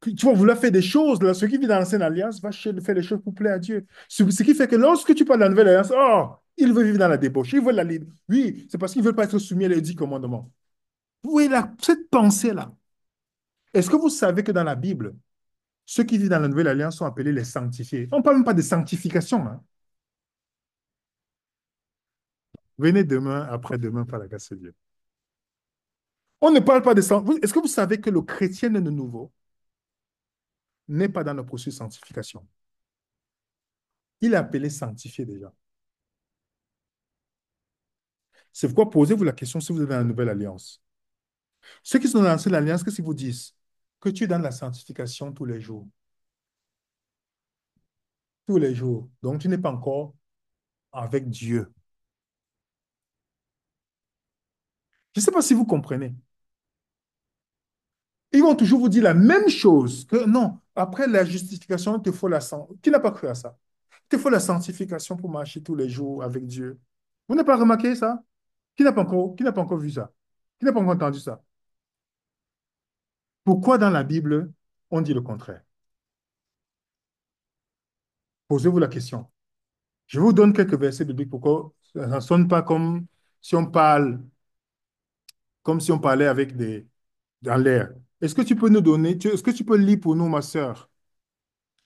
Tu vas vouloir faire des choses, là, ceux qui vivent dans l'ancienne alliance va faire des choses pour plaire à Dieu. Ce qui fait que lorsque tu parles de la nouvelle alliance, oh, il veut vivre dans la débauche, il veut la libre. Oui, c'est parce qu'il ne veut pas être soumis aux 10 commandements. Vous voyez cette pensée-là. Est-ce que vous savez que dans la Bible, ceux qui vivent dans la nouvelle alliance sont appelés les sanctifiés? On ne parle même pas de sanctification, hein. Venez demain, après-demain, par la grâce de Dieu. On ne parle pas de sanctification. Est-ce que vous savez que le chrétien de nouveau n'est pas dans le processus de sanctification? Il est appelé sanctifié déjà. C'est pourquoi posez-vous la question si vous êtes dans la nouvelle alliance. Ceux qui sont dans l'ancienne alliance, qu'est-ce qu'ils vous disent? Que tu es dans la sanctification tous les jours. Tous les jours. Donc, tu n'es pas encore avec Dieu. Je ne sais pas si vous comprenez. Ils vont toujours vous dire la même chose, que non, après la justification, il te faut la sanctification. Qui n'a pas cru à ça? Il te faut la sanctification pour marcher tous les jours avec Dieu. Vous n'avez pas remarqué ça? Qui n'a pas encore vu ça? Qui n'a pas encore entendu ça? Pourquoi dans la Bible, on dit le contraire? Posez-vous la question. Je vous donne quelques versets bibliques pour que ça ne sonne pas si on parle, comme si on parlait avec dans l'air. Est-ce que tu peux nous donner, est-ce que tu peux lire pour nous, ma sœur?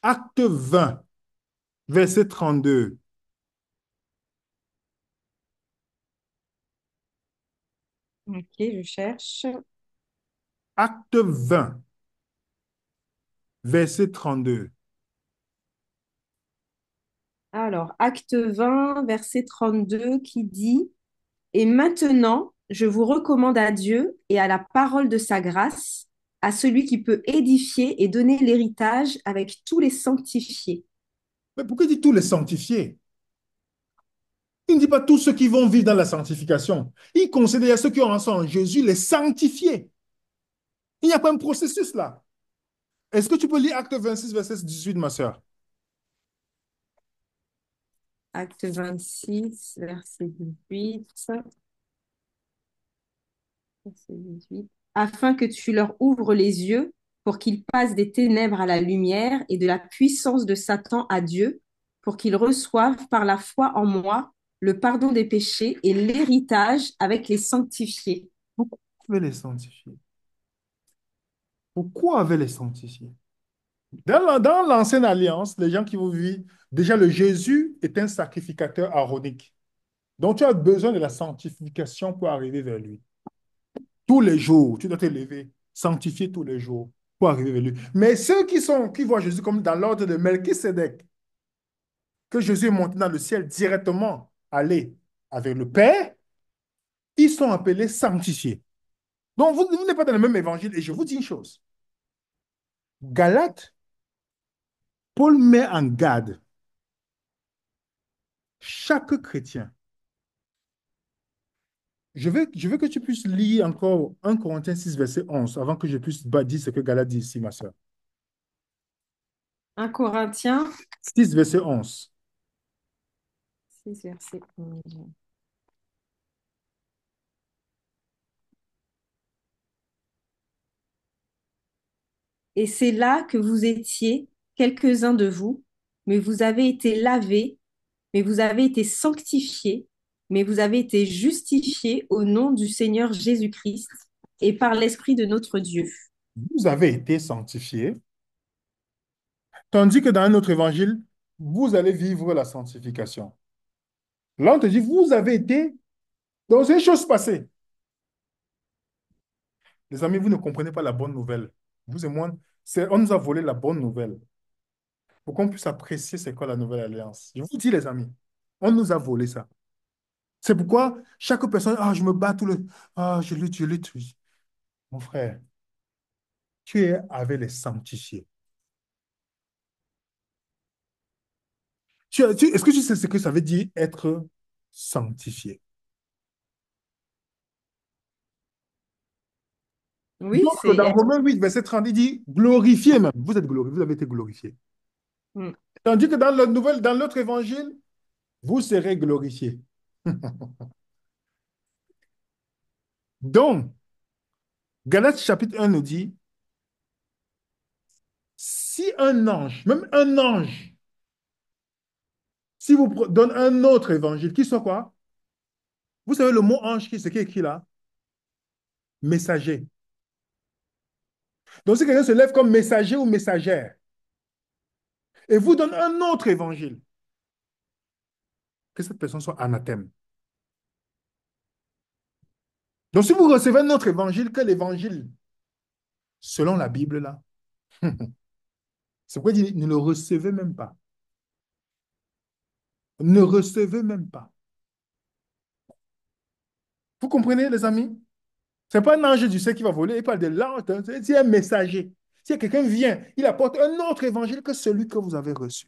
Acte 20, verset 32. Ok, je cherche. Acte 20, verset 32. Alors, acte 20, verset 32 qui dit, et maintenant, je vous recommande à Dieu et à la parole de sa grâce, à celui qui peut édifier et donner l'héritage avec tous les sanctifiés. Mais pourquoi il dit tous les sanctifiés? Il ne dit pas tous ceux qui vont vivre dans la sanctification. Il considère ceux qui ont en son Jésus les sanctifiés. Il n'y a pas un processus là. Est-ce que tu peux lire Acte 26, verset 18, ma sœur? Acte 26, verset 18. Verset 18. Afin que tu leur ouvres les yeux pour qu'ils passent des ténèbres à la lumière et de la puissance de Satan à Dieu, pour qu'ils reçoivent par la foi en moi le pardon des péchés et l'héritage avec les sanctifiés. Pourquoi avait les sanctifiés? Pourquoi avait les sanctifiés? Dans l'ancienne alliance, les gens qui vous vivent, déjà le Jésus est un sacrificateur aronique. Donc tu as besoin de la sanctification pour arriver vers lui. Tous les jours, tu dois te lever, sanctifier tous les jours pour arriver vers lui. Mais ceux qui voient Jésus comme dans l'ordre de Melchisédek, que Jésus est monté dans le ciel directement, aller avec le Père, ils sont appelés sanctifiés. Donc vous n'êtes pas dans le même évangile et je vous dis une chose. Galates, Paul met en garde chaque chrétien. Je veux que tu puisses lire encore 1 Corinthiens 6, verset 11, avant que je puisse dire ce que Galates dit ici, ma soeur. 1 Corinthiens 6, verset 11. 6, verset 11. Et c'est là que vous étiez, quelques-uns de vous, mais vous avez été lavés, mais vous avez été sanctifiés, mais vous avez été justifiés au nom du Seigneur Jésus-Christ et par l'Esprit de notre Dieu. Vous avez été sanctifiés, tandis que dans un autre évangile, vous allez vivre la sanctification. Là, on te dit, vous avez été dans une chose passée. Les amis, vous ne comprenez pas la bonne nouvelle. Vous et moi, on nous a volé la bonne nouvelle pour qu'on puisse apprécier c'est quoi la nouvelle alliance. Je vous dis, les amis, on nous a volé ça. C'est pourquoi chaque personne, je me bats tout le... je lutte, je lutte. Mon frère, tu es avec les sanctifiés. Est-ce que tu sais ce que ça veut dire être sanctifié? Oui, Donc, c'est dans être. Romains 8, verset 30, il dit glorifié même. Vous êtes glorifié, vous avez été glorifié. Mm. Tandis que dans l'autre évangile, vous serez glorifiés. Donc, Galates chapitre 1 nous dit, si un ange, même un ange, si vous donne un autre évangile, qui soit quoi? Vous savez le mot ange, c'est qui est écrit là? Messager. Donc, si quelqu'un se lève comme messager ou messagère et vous donne un autre évangile, que cette personne soit anathème. Donc, si vous recevez un autre évangile que l'évangile selon la Bible, là, c'est pourquoi il dit, ne le recevez même pas. Ne recevez même pas. Vous comprenez, les amis? Ce n'est pas un ange du ciel qui va voler, il parle de l'ange, c'est un messager. Si quelqu'un vient, il apporte un autre évangile que celui que vous avez reçu.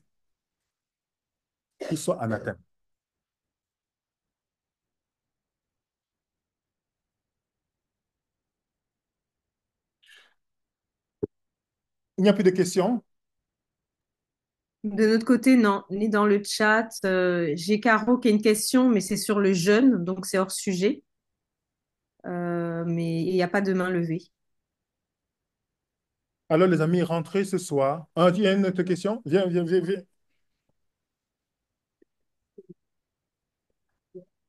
Qu'il soit anathème. Il n'y a plus de questions? De notre côté, non, ni dans le chat. J'ai Caro qui a une question, mais c'est sur le jeûne, donc c'est hors sujet. Mais il n'y a pas de main levée. Alors, les amis, rentrez ce soir. Il y a une autre question? Viens, viens, viens, viens.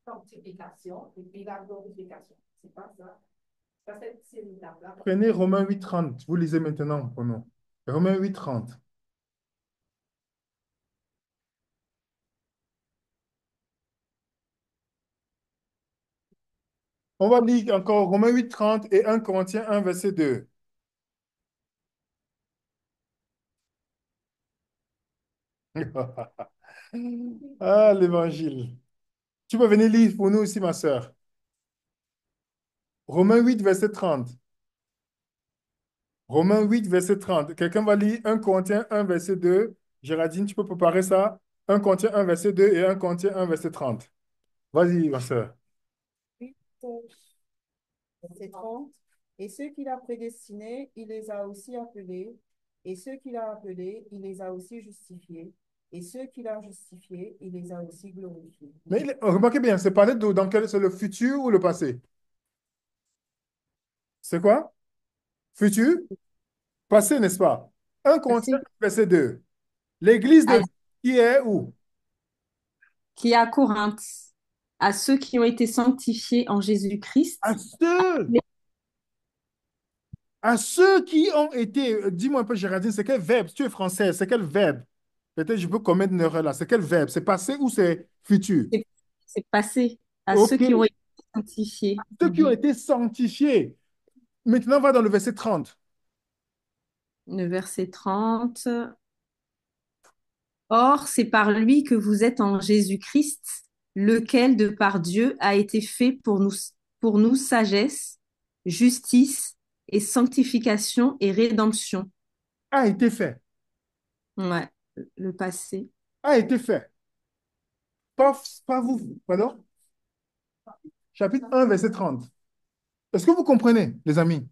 Sanctification et puis la glorification. C'est pas ça. C'est pas cette étape-là. Prenez Romains 8:30. Vous lisez maintenant pour nous. Romains 8:30. On va lire encore Romains 8:30 et 1 Corinthiens 1, verset 2. Ah, l'évangile. Tu peux venir lire pour nous aussi, ma sœur. Romains 8, verset 30. Romains 8, verset 30. Quelqu'un va lire 1 Corinthiens 1, verset 2. Géraldine, tu peux préparer ça? 1 Corinthiens 1, verset 2 et 1 Corinthiens 1, verset 30. Vas-y, ma sœur. Huit, verset 30. Et ceux qu'il a prédestinés, il les a aussi appelés. Et ceux qu'il a appelés, il les a aussi justifiés. Et ceux qu'il a justifiés, il les a aussi glorifiés. Mais remarquez bien, c'est parlé dans quel c'est le futur ou le passé? C'est quoi? Futur? Passé, n'est-ce pas? 1 Corinthiens, Merci. verset 2. L'église de À- Dieu qui est où? Qui est à Corinthe, à ceux qui ont été sanctifiés en À Jésus-Christ. ceux, à ceux qui ont été, dis-moi un peu, Géraldine, c'est quel verbe? Si tu es français, c'est quel verbe? Peut-être je peux commettre une erreur là. C'est quel verbe? C'est passé ou c'est futur? C'est c'est passé à ceux Ok. qui ont été sanctifiés. Ceux qui ont Mhm. été sanctifiés. Maintenant, on va dans le verset 30. Le verset 30. Or, c'est par lui que vous êtes en Jésus-Christ, lequel, de par Dieu, a été fait pour nous sagesse, justice et sanctification et rédemption, a été fait. Ouais, le passé. A été fait. Pas vous. Pardon? Chapitre 1, verset 30. Est-ce que vous comprenez, les amis?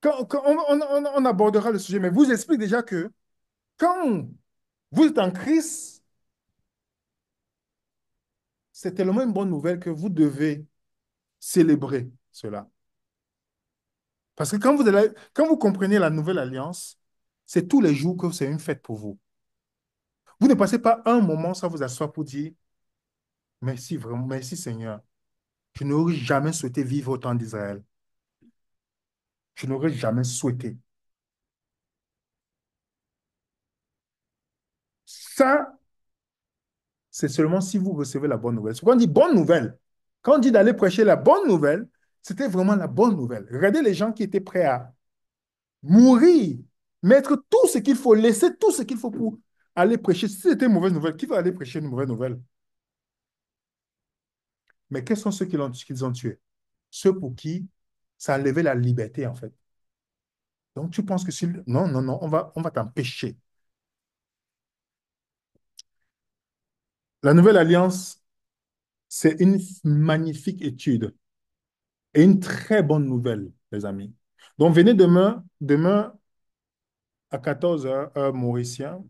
Quand on abordera le sujet, mais vous explique déjà que quand vous êtes en Christ, c'est tellement une bonne nouvelle que vous devez célébrer cela. Parce que quand vous comprenez la nouvelle alliance, c'est tous les jours que c'est une fête pour vous. Vous ne passez pas un moment sans vous asseoir pour dire merci, vraiment, merci Seigneur. Je n'aurais jamais souhaité vivre au temps d'Israël. Je n'aurais jamais souhaité. Ça, c'est seulement si vous recevez la bonne nouvelle. Quand on dit bonne nouvelle, quand on dit d'aller prêcher la bonne nouvelle, c'était vraiment la bonne nouvelle. Regardez les gens qui étaient prêts à mourir, mettre tout ce qu'il faut, laisser tout ce qu'il faut pour aller prêcher. Si c'était une mauvaise nouvelle, qui va aller prêcher une mauvaise nouvelle? Mais quels sont ceux qu'ils ont tués? Ceux pour qui ça enlevait la liberté, en fait. Donc, tu penses que si... Non, non, non, on va t'empêcher. La nouvelle alliance, c'est une magnifique étude et une très bonne nouvelle, les amis. Donc, venez demain à 14 heures, heure mauricien.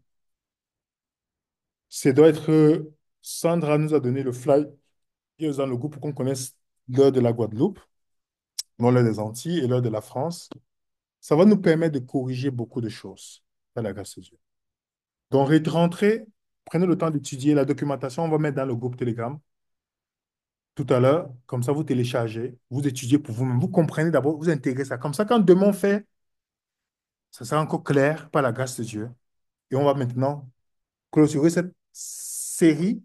Ça doit être... Sandra nous a donné le fly dans le groupe pour qu'on connaisse l'heure de la Guadeloupe, non l'heure des Antilles et l'heure de la France. Ça va nous permettre de corriger beaucoup de choses, par la grâce de Dieu. Donc, rentrez, prenez le temps d'étudier la documentation, on va mettre dans le groupe Telegram tout à l'heure. Comme ça, vous téléchargez, vous étudiez pour vous-même. Vous comprenez d'abord, vous intégrez ça. Comme ça, quand demain on fait, ça sera encore clair par la grâce de Dieu. Et on va maintenant clôturer cette série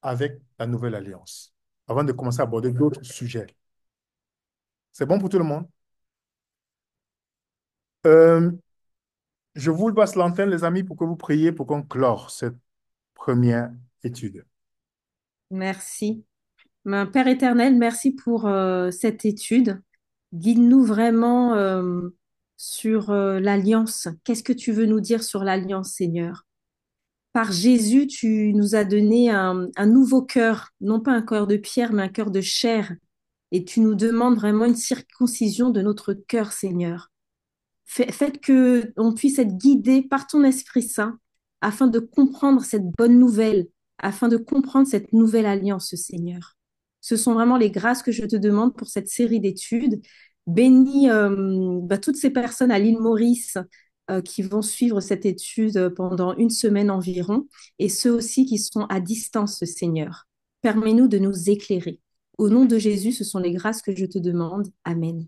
avec la nouvelle alliance, avant de commencer à aborder d'autres sujets. C'est bon pour tout le monde? Euh, je vous passe l'antenne, les amis, pour que vous priez pour qu'on clore cette première étude. Merci. Père éternel, merci pour cette étude. Guide-nous vraiment sur l'alliance. Qu'est-ce que tu veux nous dire sur l'alliance, Seigneur? Par Jésus, tu nous as donné un nouveau cœur, non pas un cœur de pierre, mais un cœur de chair. Et tu nous demandes vraiment une circoncision de notre cœur, Seigneur. Faites que on puisse être guidé par ton Esprit Saint afin de comprendre cette bonne nouvelle, afin de comprendre cette nouvelle alliance, Seigneur. Ce sont vraiment les grâces que je te demande pour cette série d'études. Bénis toutes ces personnes à l'île Maurice qui vont suivre cette étude pendant une semaine environ, et ceux aussi qui sont à distance, Seigneur. Permets-nous de nous éclairer. Au nom de Jésus, ce sont les grâces que je te demande. Amen.